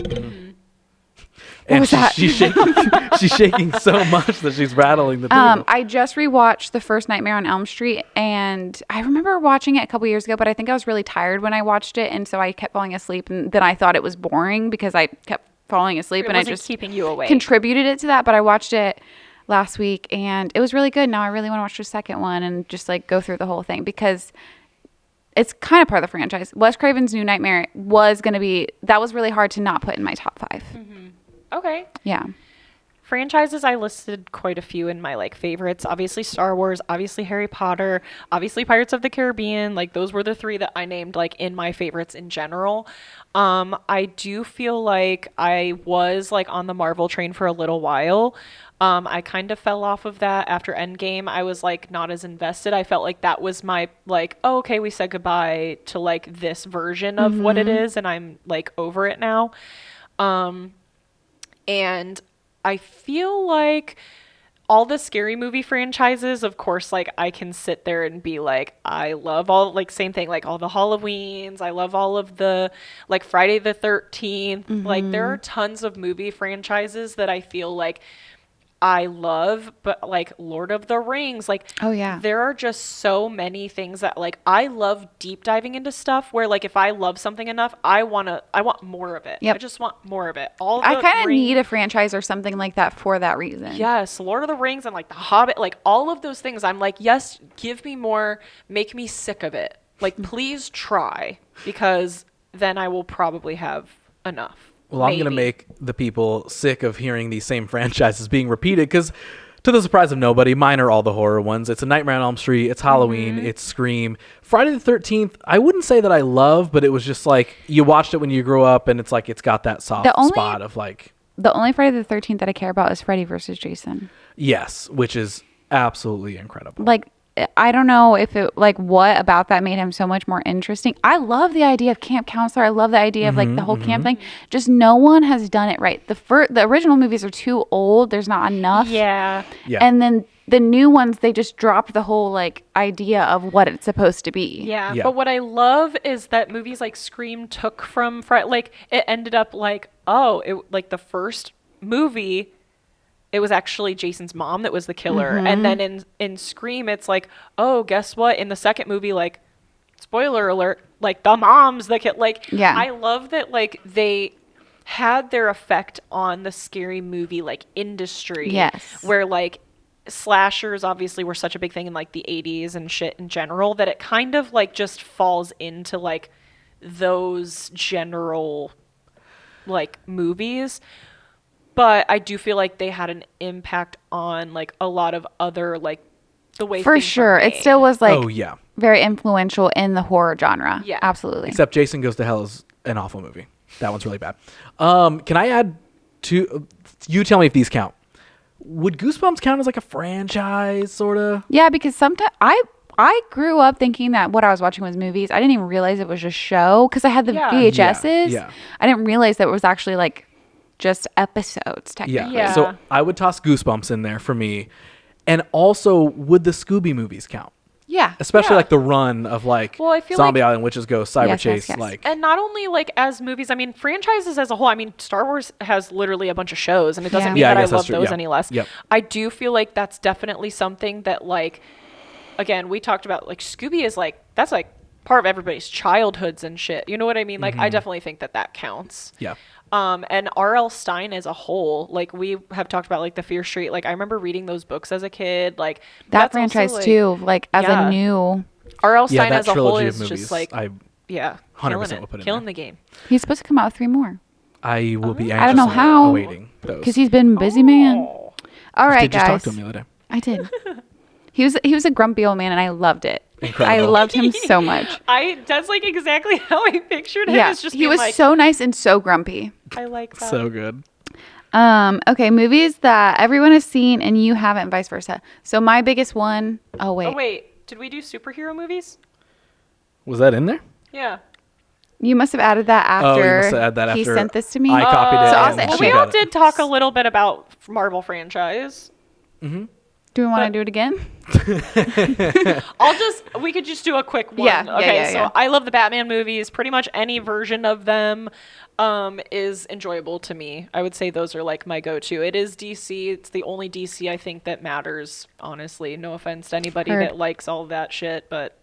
And was that? she's shaking so much that she's rattling the table. I just rewatched the first Nightmare on Elm Street, and I remember watching it a couple years ago, but I think I was really tired when I watched it, and so I kept falling asleep, and then I thought it was boring because I kept falling asleep, It and I wasn't just keeping you awake. contributed it to that. But I watched it last week, and it was really good. Now I really want to watch the second one and just like go through the whole thing because it's kind of part of the franchise. Wes Craven's New Nightmare was going to be, that was really hard to not put in my top 5. Okay. Yeah. Franchises, I listed quite a few in my like favorites. Obviously Star Wars, obviously Harry Potter, obviously Pirates of the Caribbean. Like those were the 3 that I named like in my favorites in general. I do feel like I was like on the Marvel train for a little while. I kind of fell off of that after Endgame. I was like not as invested. I felt like that was my like, oh, okay, we said goodbye to like this version of what it is, and I'm like over it now. And I feel like all the scary movie franchises, of course, like I can sit there and be like, I love all like same thing, like all the Halloweens. I love all of the like Friday the 13th. Like there are tons of movie franchises that I feel like I love, but like Lord of the Rings, like, oh yeah, there are just so many things that like I love deep diving into stuff where like if I love something enough, I want more of it. Yep. I just want more of it. I kind of need a franchise or something like that for that reason. Yes, Lord of the Rings and like The Hobbit, like all of those things. I'm like, yes, give me more, make me sick of it. Like, please try, because then I will probably have enough. Well, I'm going to make the people sick of hearing these same franchises being repeated because, to the surprise of nobody, mine are all the horror ones. It's A Nightmare on Elm Street, it's Halloween, it's Scream. Friday the 13th, I wouldn't say that I love, but it was just like, you watched it when you grew up, and it's like, it's got that soft spot of like... The only Friday the 13th that I care about is Freddy versus Jason. Yes, which is absolutely incredible. Like, I don't know if it, like, what about that made him so much more interesting. I love the idea of camp counselor. I love the idea of like the whole camp thing. Just no one has done it right. The original movies are too old. There's not enough. Yeah. And then the new ones, they just dropped the whole like idea of what it's supposed to be. Yeah. But what I love is that movies like Scream took from like it ended up like, oh, it like the first movie, it was actually Jason's mom that was the killer. And then in Scream, it's like, oh, guess what? In the second movie, like, spoiler alert, like the mom's the kid. Like, I love that, like, they had their effect on the scary movie, like, industry. Yes. Where, like, slashers obviously were such a big thing in, like, the 80s and shit in general that it kind of, like, just falls into, like, those general, like, movies. But I do feel like they had an impact on like a lot of other like the way for sure it still was like very influential in the horror genre. Yeah, absolutely. Except Jason Goes to Hell is an awful movie. That one's really bad. Can I add two? You tell me if these count. Would Goosebumps count as like a franchise, sort of? Yeah, because sometimes I grew up thinking that what I was watching was movies. I didn't even realize it was a show because I had the VHSs. Yeah. I didn't realize that it was actually like just episodes technically. Yeah. So I would toss Goosebumps in there for me. And also, would the Scooby movies count? Yeah. Especially like the run of like I feel Zombie like, Island, Witches Ghost, Cyber Chase. Yes. Like, and not only like as movies, I mean franchises as a whole. I mean Star Wars has literally a bunch of shows, and it doesn't mean that I love those any less. Yep. I do feel like that's definitely something that like, again, we talked about like Scooby is like, that's like part of everybody's childhoods and shit. You know what I mean? Like I definitely think that counts. Yeah. And R.L. Stine as a whole, like we have talked about, like the Fear Street. Like I remember reading those books as a kid. Like that franchise also, like, too. Like as a new R.L. Stine as a whole is movies, just like 100% would put killing the game. He's supposed to come out with 3 more. I will be. I don't know how. Awaiting those because he's been busy man. All right, guys. Did you talk to him the other day? I did. He was a grumpy old man, and I loved it. Incredible. I loved him so much. That's like exactly how I pictured him. Yeah, It's just he was like, so nice and so grumpy. I like that. So good. Okay, movies that everyone has seen and you haven't, and vice versa. So my biggest one. Oh wait. Did we do superhero movies? Was that in there? Yeah. You must have added that after. You must have added that after he sent this to me. I copied it. So we all did talk a little bit about Marvel franchise. Mm-hmm. Do we want to do it again? We could just do a quick one. Yeah. Okay, so I love the Batman movies. Pretty much any version of them is enjoyable to me. I would say those are like my go-to. It is DC. It's the only DC I think that matters, honestly. No offense to anybody that likes all that shit, but...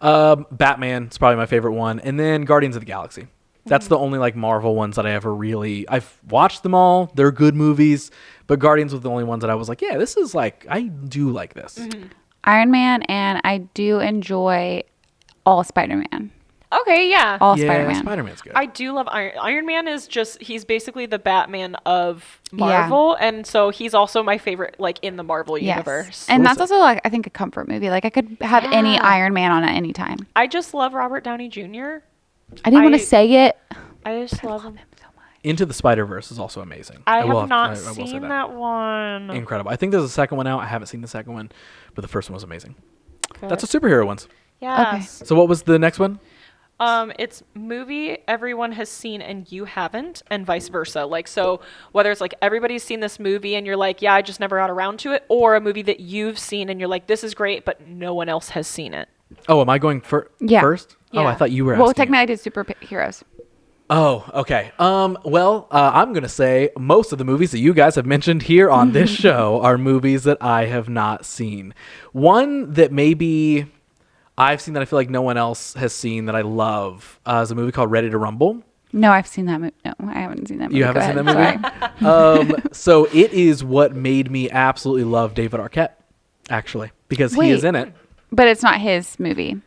Batman is probably my favorite one. And then Guardians of the Galaxy. That's the only like Marvel ones that I ever really... I've watched them all. They're good movies. But Guardians was the only ones that I was like, yeah, this is like... I do like this. Iron Man, and I do enjoy all Spider-Man. Okay, yeah. All Yeah, Spider-Man. Spider-Man's good. I do love Iron Man is just, he's basically the Batman of Marvel. Yeah. And so he's also my favorite, like, in the Marvel universe. And that's also, like, I think a comfort movie. Like, I could have any Iron Man on at any time. I just love Robert Downey Jr. I didn't want to say it. I just love him so much. Into the Spider-Verse is also amazing. I have not seen that one. Incredible. I think there's a second one out. I haven't seen the second one, but the first one was amazing. Good. That's a superhero ones. Yes. Okay. So what was the next one? It's movie everyone has seen and you haven't, and vice versa. Like, so whether it's like everybody's seen this movie and you're like, yeah, I just never got around to it, or a movie that you've seen and you're like, this is great, but no one else has seen it. Oh, am I going first? Yeah. Oh, I thought you were asking. Well, technically I did superheroes. Oh, okay. Well, I'm going to say most of the movies that you guys have mentioned here on this show are movies that I have not seen. One that maybe I've seen that I feel like no one else has seen that I love is a movie called Ready to Rumble. No, I've seen that movie. No, I haven't seen that movie. You haven't seen that movie? So it is what made me absolutely love David Arquette, actually, because he is in it. But it's not his movie,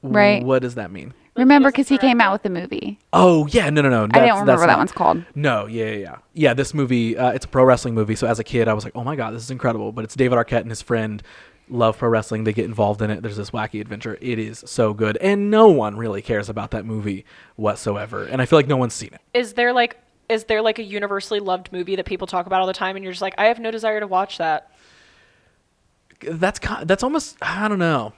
right? What does that mean? Remember, because he came out with the movie. Oh, yeah. No. I don't remember what that one's called. No, yeah. Yeah, this movie, it's a pro wrestling movie. So as a kid, I was like, oh my God, this is incredible. But it's David Arquette and his friend love pro wrestling. They get involved in it. There's this wacky adventure. It is so good. And no one really cares about that movie whatsoever. And I feel like no one's seen it. Is there like a universally loved movie that people talk about all the time and you're just like, I have no desire to watch that? That's almost, I don't know.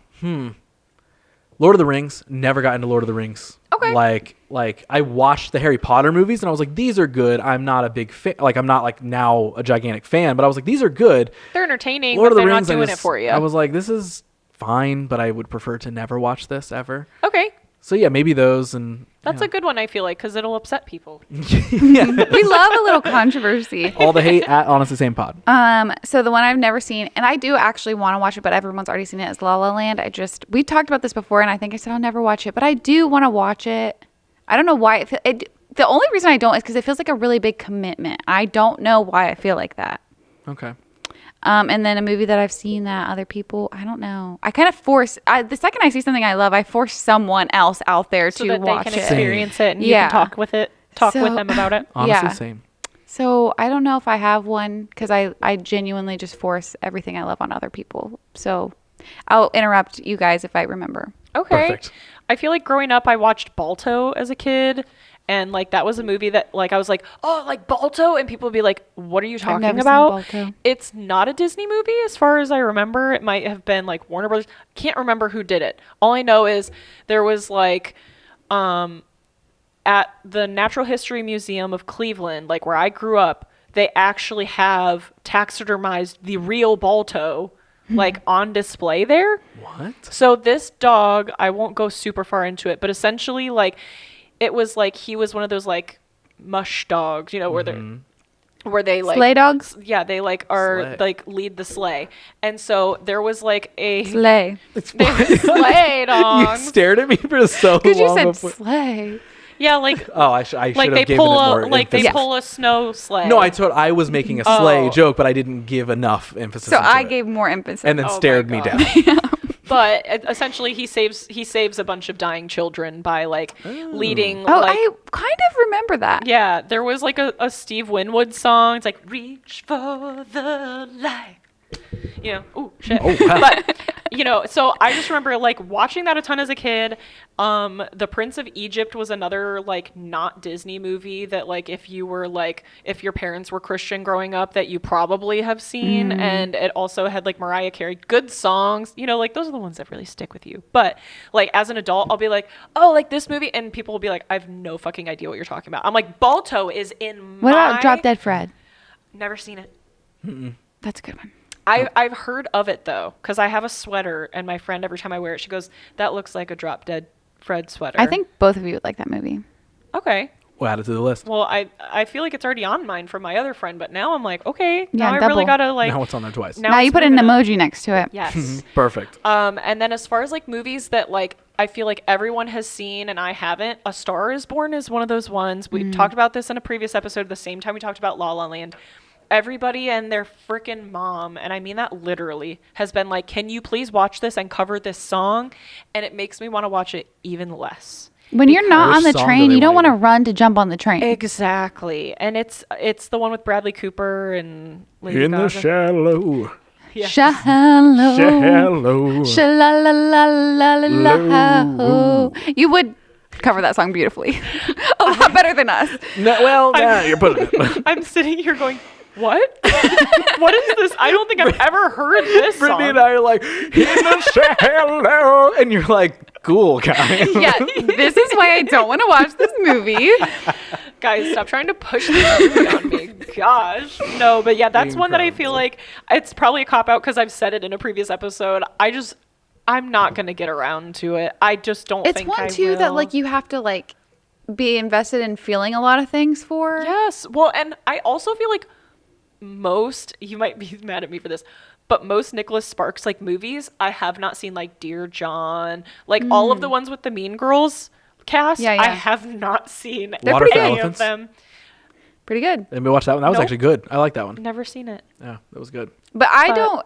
Lord of the Rings, never got into Lord of the Rings. Okay. Like I watched the Harry Potter movies and I was like, these are good. I'm not a big fan. Like, I'm not like now a gigantic fan, but I was like, these are good. They're entertaining, but they're not doing it for you. I was like, this is fine, but I would prefer to never watch this ever. Okay. So yeah, maybe those. And that's a good one, I feel like, because it'll upset people. Yeah. We love a little controversy. All the hate at Honestly Same Pod. So the one I've never seen, and I do actually want to watch it, but everyone's already seen it, is La La Land. We talked about this before, and I think I said I'll never watch it, but I do want to watch it. I don't know why. The only reason I don't is because it feels like a really big commitment. I don't know why I feel like that. Okay. And then a movie that I've seen that other people, I don't know. I kind of force, the second I see something I love, I force someone else out there to watch it. So that they can experience it and you can talk with them about it. Honestly, same. So I don't know if I have one because I genuinely just force everything I love on other people. So I'll interrupt you guys if I remember. Okay. Perfect. I feel like growing up, I watched Balto as a kid. And, like, that was a movie that, like, I was like, oh, like, Balto? And people would be like, what are you talking about? It's not a Disney movie as far as I remember. It might have been, like, Warner Brothers. Can't remember who did it. All I know is there was, like, at the Natural History Museum of Cleveland, like, where I grew up, they actually have taxidermized the real Balto, like, on display there. What? So this dog, I won't go super far into it, but essentially, like, it was like he was one of those like mush dogs, you know, where they like sleigh dogs. Yeah, they like are like lead the sleigh, and so there was like a sleigh. Sleigh dogs. You stared at me for so long. Because you said sleigh. Yeah, like I should have like given it more like emphasis. they pull a snow sleigh. No, I was making a sleigh joke, but I didn't give enough emphasis. So I it. gave more emphasis, and then stared me down. But essentially, he saves a bunch of dying children by like leading. Oh, like, I kind of remember that. Yeah, there was like a Steve Winwood song. It's like "Reach for the light." You know, ooh, shit. Oh, wow. But, you know, so I just remember like watching that a ton as a kid. The Prince of Egypt was another like not Disney movie that like if your parents were Christian growing up that you probably have seen. And it also had like Mariah Carey, good songs, you know, like those are the ones that really stick with you. But like as an adult, I'll be like, oh, like this movie, and people will be like, I have no fucking idea what you're talking about. I'm like, Balto is in What about Drop Dead Fred? Never seen it. That's a good one. I've heard of it though, because I have a sweater, and my friend every time I wear it, she goes, "That looks like a Drop Dead Fred sweater." I think both of you would like that movie. Okay. We'll add it to the list. Well, I feel like it's already on mine from my other friend, but now I'm like, okay, now I double. really gotta like. Now it's on there twice. Now you put an emoji next to it. Yes. Perfect. And then as far as like movies that like I feel like everyone has seen and I haven't, A Star Is Born is one of those ones. We talked about this in a previous episode, the same time we talked about La La Land. everybody and their freaking mom, and I mean that literally, has been like, can you please watch this and cover this song? And it makes me want to watch it even less. When you're not on the train, you don't want to run to jump on the train. Exactly. And it's the one with Bradley Cooper and Lady In Gaga. the shallow. Yeah. Shallow. Shallow. Shallow. You would cover that song beautifully. A lot better than us. No, well, nah, you're putting it. I'm sitting here going, what? What is this? I don't think I've ever heard this Brittany song. and I are like, in the shallow. And you're like, cool, guy. Yeah, this is why I don't want to watch this movie. Guys, stop trying to push this movie on me. Gosh. No, but yeah, that's one that I feel like it's probably a cop-out because I've said it in a previous episode. I'm not going to get around to it. I just don't think I will. It's one, too, that, like, you have to, like, be invested in feeling a lot of things for. Yes. Well, and I also feel like you might be mad at me for this, but most Nicholas Sparks like movies, I have not seen, like Dear John, like all of the ones with the Mean Girls cast. Yeah. I have not seen any of them. Pretty good. Let me watch that one. That was actually good. I like that one. Never seen it. Yeah, that was good. But I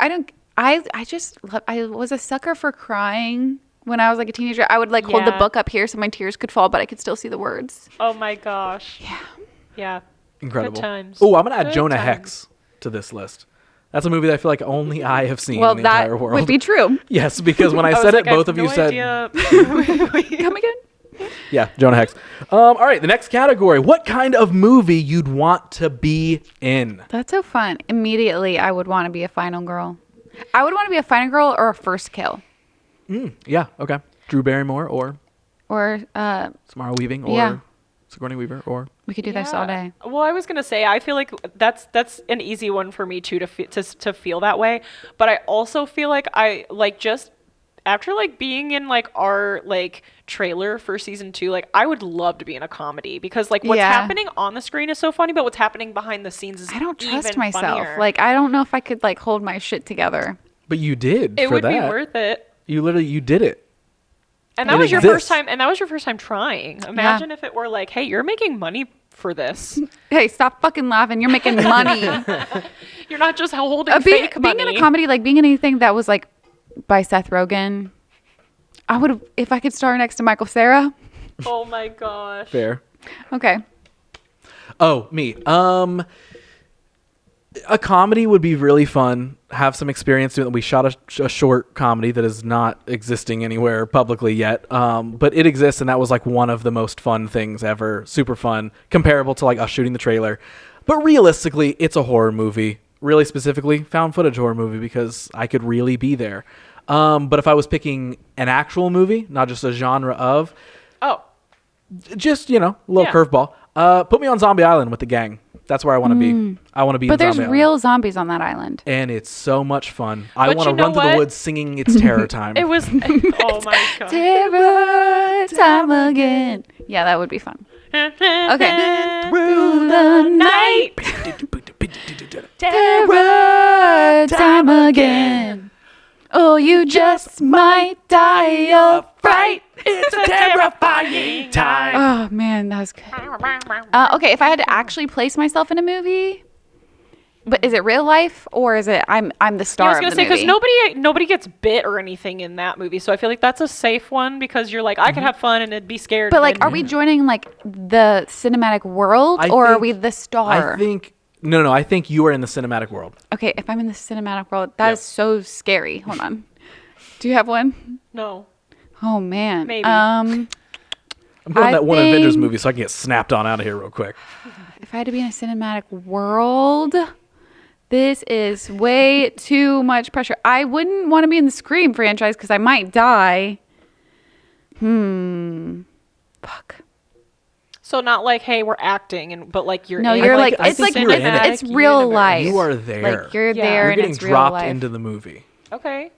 was a sucker for crying when I was like a teenager. I would like hold the book up here so my tears could fall, but I could still see the words. Oh my gosh. Yeah. Yeah. Incredible. Good times. Oh, I'm going to add Jonah Hex to this list. That's a movie that I feel like only I have seen in the entire world. Well, that would be true. Yes, because when I said it, both of you said... Come again? Yeah, Jonah Hex. All right, the next category. What kind of movie you'd want to be in? That's so fun. Immediately, I would want to be a final girl. I would want to be a final girl or a first kill. Yeah, okay. Drew Barrymore or Samara Weaving or Sigourney Weaver or... We could do this all day. Well, I was gonna say I feel like that's an easy one for me too to feel that way, but I also feel like I like just after like being in like our like trailer for season 2, like I would love to be in a comedy because like what's happening on the screen is so funny, but what's happening behind the scenes is I don't trust even myself. funnier. Like I don't know if I could like hold my shit together. But you did. It would be worth it. You did it. And that was your first time. And that was your first time trying. Imagine if it were like, hey, you're making money for this. Hey, stop fucking laughing. You're making money. You're not just holding fake money. Being in a comedy, like being in anything that was like by Seth Rogen, I would, if I could star next to Michael Cera. Oh my gosh. Fair. Okay. Oh, me. A comedy would be really fun. Have some experience doing it. We shot a short comedy that is not existing anywhere publicly yet, but it exists, and that was like one of the most fun things ever. Super fun, comparable to like us shooting the trailer. But realistically, it's a horror movie. Really specifically, found footage horror movie because I could really be there. But if I was picking an actual movie, not just a genre of, just a little curveball. Put me on Zombie Island with the gang. That's where I want to be. I want to be in Zombie Island. But there's real zombies on that island. And it's so much fun. I want to run through the woods singing It's Terror Time. It was, oh my God. Terror time again. Yeah, that would be fun. Okay. Through the night. Terror time again. Oh, you just might die of fright. It's a terrifying time. Oh, man, that was good. Okay, if I had to actually place myself in a movie, but is it real life or is it I'm the star of the movie? I was going to say, because nobody gets bit or anything in that movie, so I feel like that's a safe one because you're like, I could have fun and it'd be scared. But like, are we joining like the cinematic world or are we the star? I think... No, I think you are in the cinematic world. Okay, if I'm in the cinematic world, that is so scary. Hold on. Do you have one? No. Oh, man. Maybe. I'm going that one Avengers movie so I can get snapped on out of here real quick. If I had to be in a cinematic world, this is way too much pressure. I wouldn't want to be in the Scream franchise because I might die. Fuck. So not like, hey, we're acting, but like you're. No, you're like it's like it's real universe. life. You are there. Like you're there, you're and getting it's real dropped life. into the movie. Okay.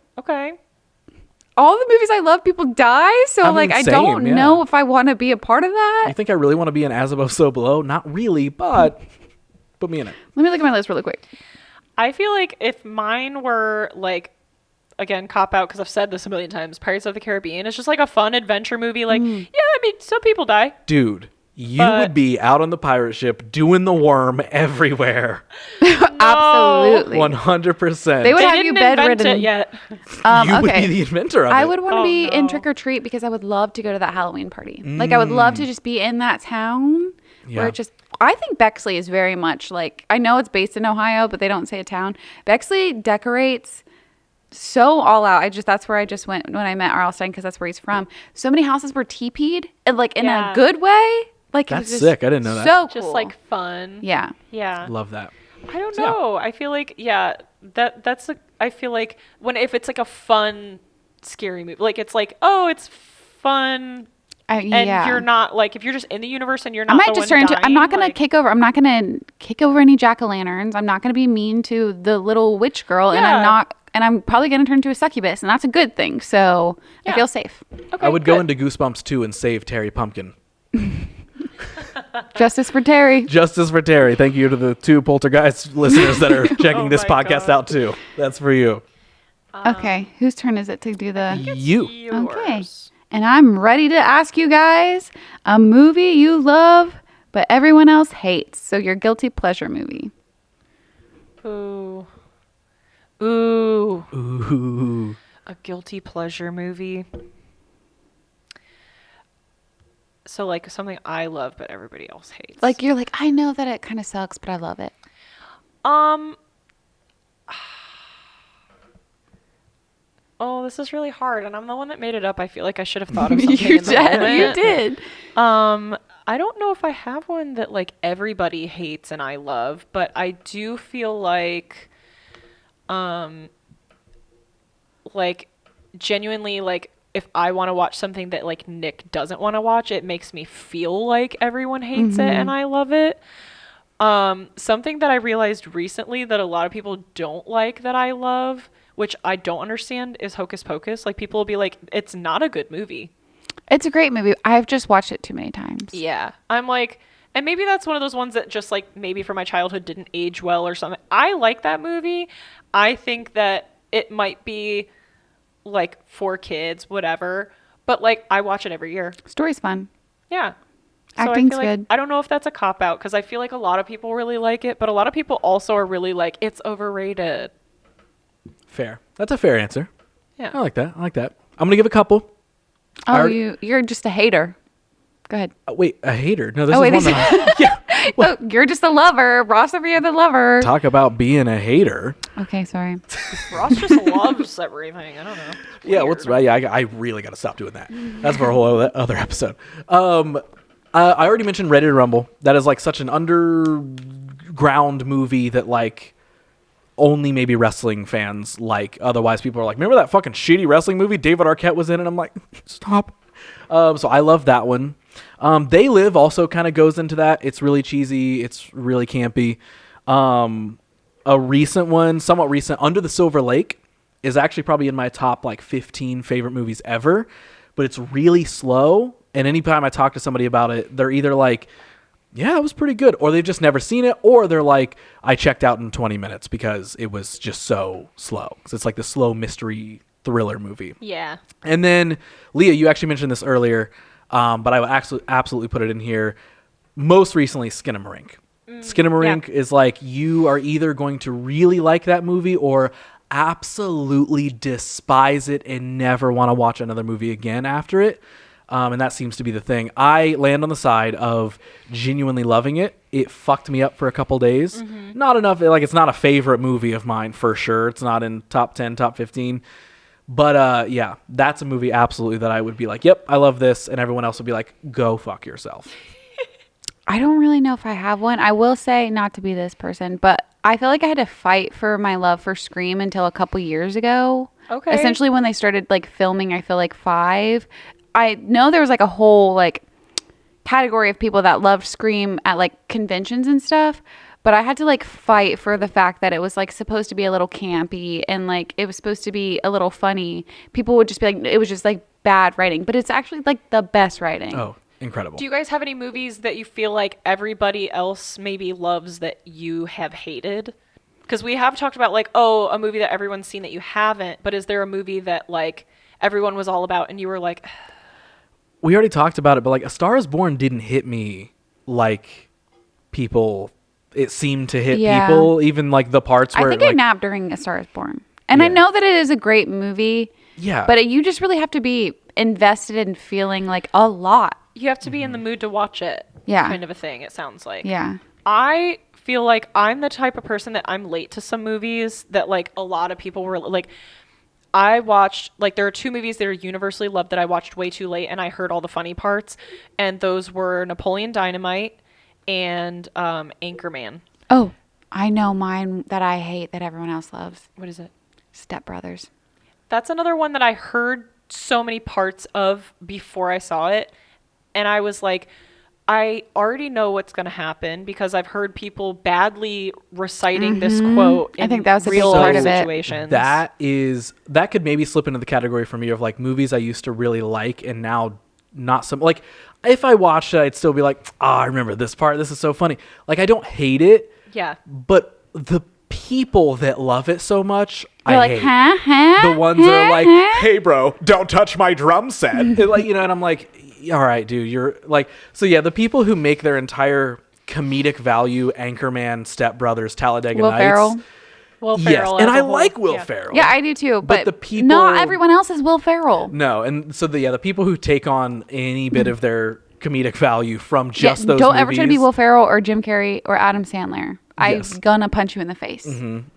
All the movies I love, people die. So I don't know if I want to be a part of that. You think I really want to be in As Above, So Below? Not really, but put me in it. Let me look at my list really quick. I feel like if mine were like, again, cop out because I've said this a million times, Pirates of the Caribbean. It's just like a fun adventure movie. Like, yeah, I mean, some people die. Dude. you would be out on the pirate ship doing the worm everywhere. Absolutely. 100%. They would have didn't you bedridden. invent it yet. You would be the inventor of it. I would want to be in no. Trick or Treat because I would love to go to that Halloween party. Like I would love to just be in that town where it just. I think Bexley is very much like, I know it's based in Ohio, but they don't say a town. Bexley decorates so all out. That's where I just went when I met R.L. Stine because that's where he's from. So many houses were teepeed and like in a good way. Like that's it was sick. I didn't know that. So cool. Just like fun. Yeah. Yeah. Love that. I don't know. I feel like I feel like if it's like a fun scary movie, like it's like, oh, it's fun. And you're not like, if you're just in the universe and you're not, I might just turn into. I'm not gonna kick over. I'm not gonna kick over any jack-o'-lanterns. I'm not gonna be mean to the little witch girl, and I'm probably gonna turn into a succubus, and that's a good thing. So I feel safe. Okay, I would go into Goosebumps 2 and save Terry Pumpkin. Justice for Terry. Justice for Terry. Thank you to the 2 Poltergeist listeners that are checking this podcast out too. That's for you. Okay, whose turn is it to do the? You. Okay. And I'm ready to ask you guys a movie you love, but everyone else hates. So your guilty pleasure movie. Ooh. A guilty pleasure movie. So like something I love, but everybody else hates. Like you're like, I know that it kind of sucks, but I love it. Oh, this is really hard, and I'm the one that made it up. I feel like I should have thought of something. You did. I don't know if I have one that like everybody hates and I love, but I do feel like, like genuinely, like if I want to watch something that like Nick doesn't want to watch, it makes me feel like everyone hates it and I love it. Something that I realized recently that a lot of people don't like that I love, which I don't understand, is Hocus Pocus. Like people will be like, it's not a good movie. It's a great movie. I've just watched it too many times. Yeah. I'm like, and maybe that's one of those ones that just like maybe from my childhood didn't age well or something. I like that movie. I think that it might be like for kids, whatever. But like I watch it every year. Story's fun. Yeah. Acting's like, good. I don't know if that's a cop out because I feel like a lot of people really like it, but a lot of people also are really like, it's overrated. Fair. That's a fair answer. Yeah. I like that. I'm going to give a couple. Oh, you're just a hater. Go ahead. Wait, a hater? No, this is one that yeah. Oh, you're just a lover. Ross over here, the lover. Talk about being a hater. Okay, sorry. Ross just loves everything. I don't know. Yeah, what's right? Yeah, I really got to stop doing that. That's for a whole other episode. I already mentioned Ready to Rumble. That is like such an underground movie that like only maybe wrestling fans like. Otherwise, people are like, remember that fucking shitty wrestling movie David Arquette was in? And I'm like, stop. So I love that one. They Live also kind of goes into that. It's really cheesy. It's really campy. A recent one, somewhat recent, Under the Silver Lake, is actually probably in my top like 15 favorite movies ever. But it's really slow. And anytime I talk to somebody about it, they're either like, yeah, it was pretty good, or they've just never seen it, or they're like, I checked out in 20 minutes because it was just so slow. Because it's like the slow mystery thriller movie. Yeah. And then, Leah, you actually mentioned this earlier, but I would absolutely put it in here. Most recently, Skinamarink. Skinamarink is like, you are either going to really like that movie or absolutely despise it and never want to watch another movie again after it. And that seems to be the thing. I land on the side of genuinely loving it. It fucked me up for a couple days. Mm-hmm. Not enough. Like, it's not a favorite movie of mine for sure. It's not in top 10, top 15. But yeah, that's a movie absolutely that I would be like, yep, I love this. And everyone else would be like, go fuck yourself. I don't really know if I have one. I will say, not to be this person, but I feel like I had to fight for my love for Scream until a couple years ago. Okay. Essentially when they started like filming, I feel like 5. I know there was like a whole like category of people that loved Scream at like conventions and stuff, but I had to like fight for the fact that it was like supposed to be a little campy and like it was supposed to be a little funny. People would just be like, it was just like bad writing, but it's actually like the best writing. Oh, incredible. Do you guys have any movies that you feel like everybody else maybe loves that you have hated? Because we have talked about like, oh, a movie that everyone's seen that you haven't, but is there a movie that like everyone was all about and you were like... we already talked about it, but like A Star Is Born didn't hit me like it seemed to hit people, even like the parts where I think I napped during A Star Is Born. And I know that it is a great movie. Yeah. But you just really have to be invested in feeling like a lot. You have to be in the mood to watch it. Yeah. Kind of a thing, it sounds like. Yeah. I feel like I'm the type of person that I'm late to some movies that like a lot of people were like, I watched, like, there are 2 movies that are universally loved that I watched way too late and I heard all the funny parts. And those were Napoleon Dynamite and Anchorman. Oh, I know mine that I hate that everyone else loves. What is it? Step Brothers. That's another one that I heard so many parts of before I saw it. And I was like, I already know what's going to happen because I've heard people badly reciting this quote in I think that was a real big part life of it. situations. That could maybe slip into the category for me of like movies I used to really like and now not some, like if I watched it, I'd still be like, I remember this part. This is so funny. Like I don't hate it. Yeah. But the people that love it so much, They're I like, hate. The ones that are like, hey bro, don't touch my drum set. And like, you know, and I'm like, all right, dude, you're like, so yeah, the people who make their entire comedic value Anchorman, Step Brothers, Talladega Will Nights. Ferrell. Will Yes, Ferrell. and as I a whole. like Will Ferrell. Yeah, I do too. But the people, not everyone else is Will Ferrell. No, and so the people who take on any bit of their comedic value from just those don't movies. ever try to be Will Ferrell or Jim Carrey or Adam Sandler. Yes. I'm gonna punch you in the face.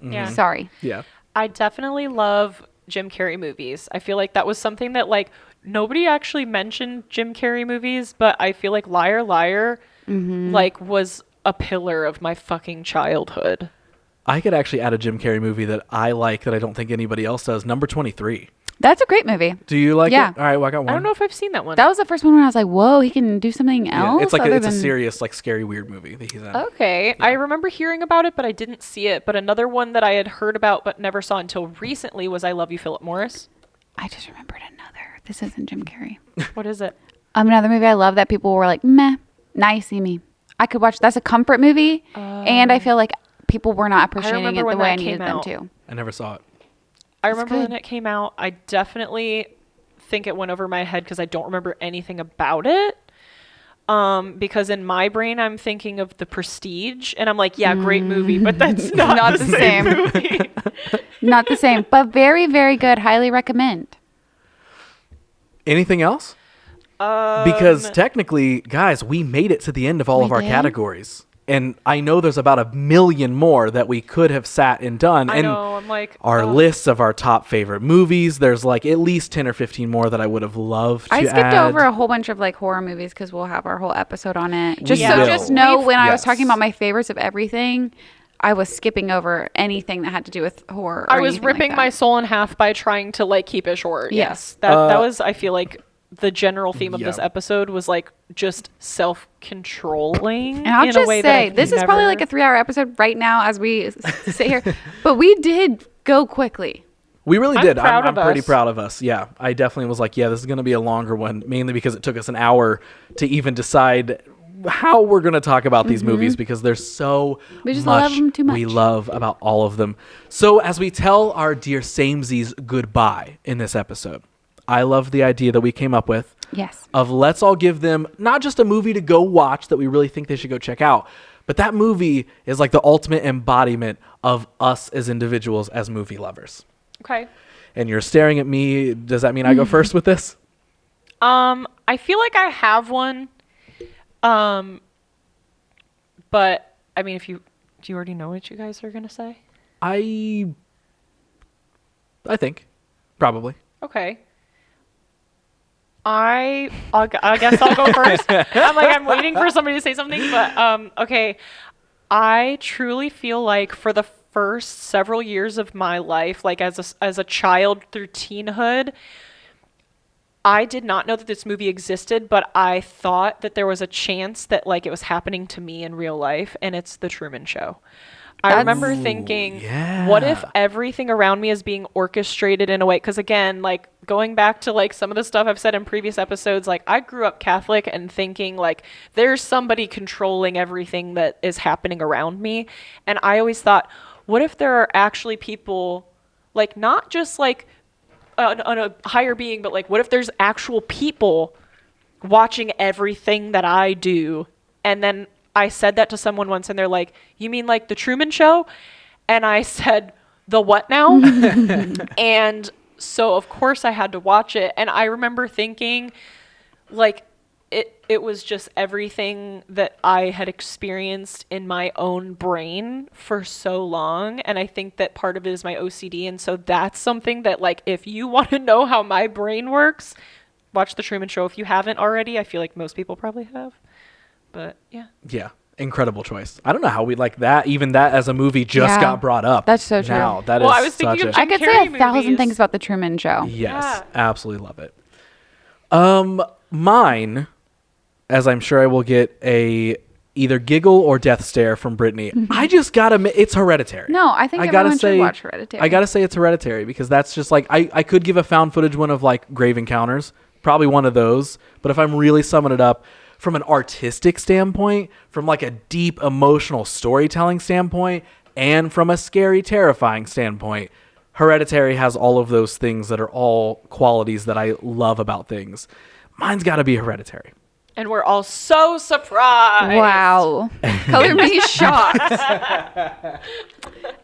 Yeah. Sorry. Yeah. I definitely love Jim Carrey movies. I feel like that was something that like nobody actually mentioned Jim Carrey movies, but I feel like Liar Liar like was a pillar of my fucking childhood. I could actually add a Jim Carrey movie that I like that I don't think anybody else does. Number 23. That's a great movie. Do you like Yeah. it? All right, well, I got one. I don't know if I've seen that one. That was the first one when I was like, whoa, he can do something else. It's like other it's a than- serious, like scary, weird movie that he's in. Okay. I remember hearing about it, but I didn't see it. But another one that I had heard about but never saw until recently was I Love You, Philip Morris. I just remembered another. This isn't Jim Carrey. What is it? Another movie I love that people were like, meh, now you see me. I could watch. That's a comfort movie, and I feel like people were not appreciating it remember the when way that I needed came them out. to. I never saw it. I remember good. when it came out. I definitely think it went over my head because I don't remember anything about it. Because in my brain, I'm thinking of The Prestige, and I'm like, yeah, great movie, but that's not, the same movie. Not the same, but very, very good. Highly recommend. Anything else? Because technically, guys, we made it to the end of all We of our did? categories. And I know there's about 1 million more that we could have sat and done. I And know, I'm like, our lists of our top favorite movies, there's like at least 10 or 15 more that I would have loved to I skipped add. over a whole bunch of like horror movies because we'll have our whole episode on it. Just Yeah. so will. just know when I was Yes. talking about my favorites of everything, I was skipping over anything that had to do with horror. Or I was anything like ripping that. my soul in half by trying to like keep it short. Yeah. Yes. That was, I feel like, the general theme of Yeah. this episode was like just self-controlling. And I'll in a just way say, that this is probably like a 3-hour episode right now as we sit here, but we did go quickly. We really I'm did. proud I'm of pretty us. proud of us. Yeah. I definitely was like, yeah, this is going to be a longer one, mainly because it took us an hour to even decide how we're going to talk about these movies because there's so We just much love them too much. we love about all of them. So as we tell our dear Samesies goodbye in this episode, I love the idea that we came up with Yes. of let's all give them not just a movie to go watch that we really think they should go check out, but that movie is like the ultimate embodiment of us as individuals as movie lovers. Okay. And you're staring at me. Does that mean I go first with this? I feel like I have one. But I mean, do you already know what you guys are gonna say? I think probably. Okay. I guess I'll go first. I'm waiting for somebody to say something, but okay. I truly feel like for the first several years of my life, like as a child through teenhood, I did not know that this movie existed, but I thought that there was a chance that like it was happening to me in real life, and it's The Truman Show. I remember thinking, what if everything around me is being orchestrated in a way? Because again, like going back to like some of the stuff I've said in previous episodes, like I grew up Catholic and thinking like there's somebody controlling everything that is happening around me. And I always thought, what if there are actually people, like not just like on a higher being, but like what if there's actual people watching everything that I do. And then I said that to someone once and they're like, you mean like the Truman Show? And I said, the what now? And so of course I had to watch it. And I remember thinking like it was just everything that I had experienced in my own brain for so long. And I think that part of it is my OCD. And so that's something that like, if you want to know how my brain works, watch the Truman Show. If you haven't already, I feel like most people probably have. But yeah. Yeah. Incredible choice. I don't know how we like that. Even that as a movie just got brought up. That's so true. Now, that well, is I was thinking of I could say 1,000 things about the Truman Show. Yes, absolutely love it. Mine, as I'm sure I will get a either giggle or death stare from Brittany. I just gotta. It's Hereditary. No, I think everyone should watch Hereditary. I gotta say it's Hereditary because that's just like I could give a found footage one of like Grave Encounters, probably one of those. But if I'm really summing it up from an artistic standpoint, from like a deep emotional storytelling standpoint, and from a scary, terrifying standpoint, Hereditary has all of those things that are all qualities that I love about things. Mine's got to be Hereditary. And we're all so surprised. Wow. Color me shocked.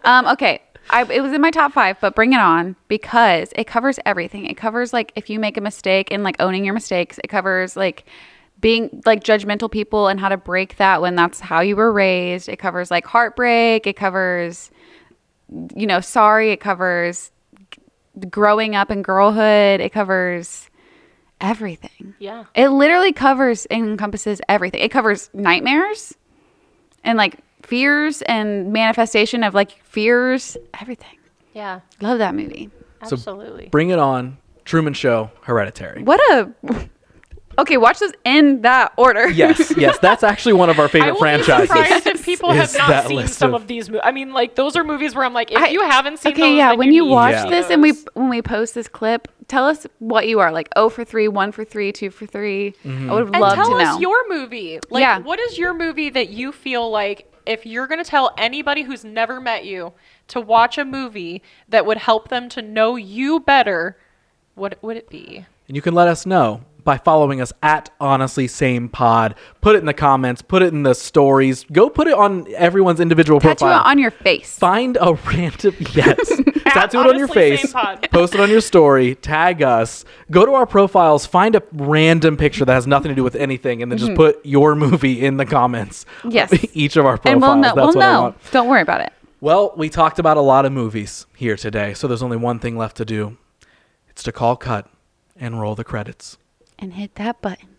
Okay. It was in my top 5, but bring it on because it covers everything. It covers like if you make a mistake and like owning your mistakes. It covers like being like judgmental people and how to break that when that's how you were raised. It covers like heartbreak. It covers, sorry. It covers growing up in girlhood. It covers everything. Yeah. It literally covers and encompasses everything. It covers nightmares and like fears and manifestation of like fears, everything. Yeah. Love that movie. Absolutely. So bring it on. Truman Show, Hereditary. Okay, watch this in that order. Yes. That's actually one of our favorite franchises. I would be surprised if people have not seen some of these movies. I mean, like, those are movies where I'm like, if you haven't seen those, yeah, when you watch this and when we post this clip, tell us what you are. Like 0 for 3, 1 for 3, 2 for 3. I would love to know. And tell us your movie. Like, what is your movie that you feel like if you're going to tell anybody who's never met you to watch a movie that would help them to know you better, what would it be? And you can let us know by following us at Honestly Same Pod. Put it in the comments. Put it in the stories. Go put it on everyone's individual profile. Tattoo it on your face. Find a random... Yes. Tattoo it on your face. Post it on your story. Tag us. Go to our profiles. Find a random picture that has nothing to do with anything. And then just put your movie in the comments. Yes. Each of our profiles. And we'll know. Don't worry about it. Well, we talked about a lot of movies here today. So there's only one thing left to do. It's to call cut and roll the credits. And hit that button.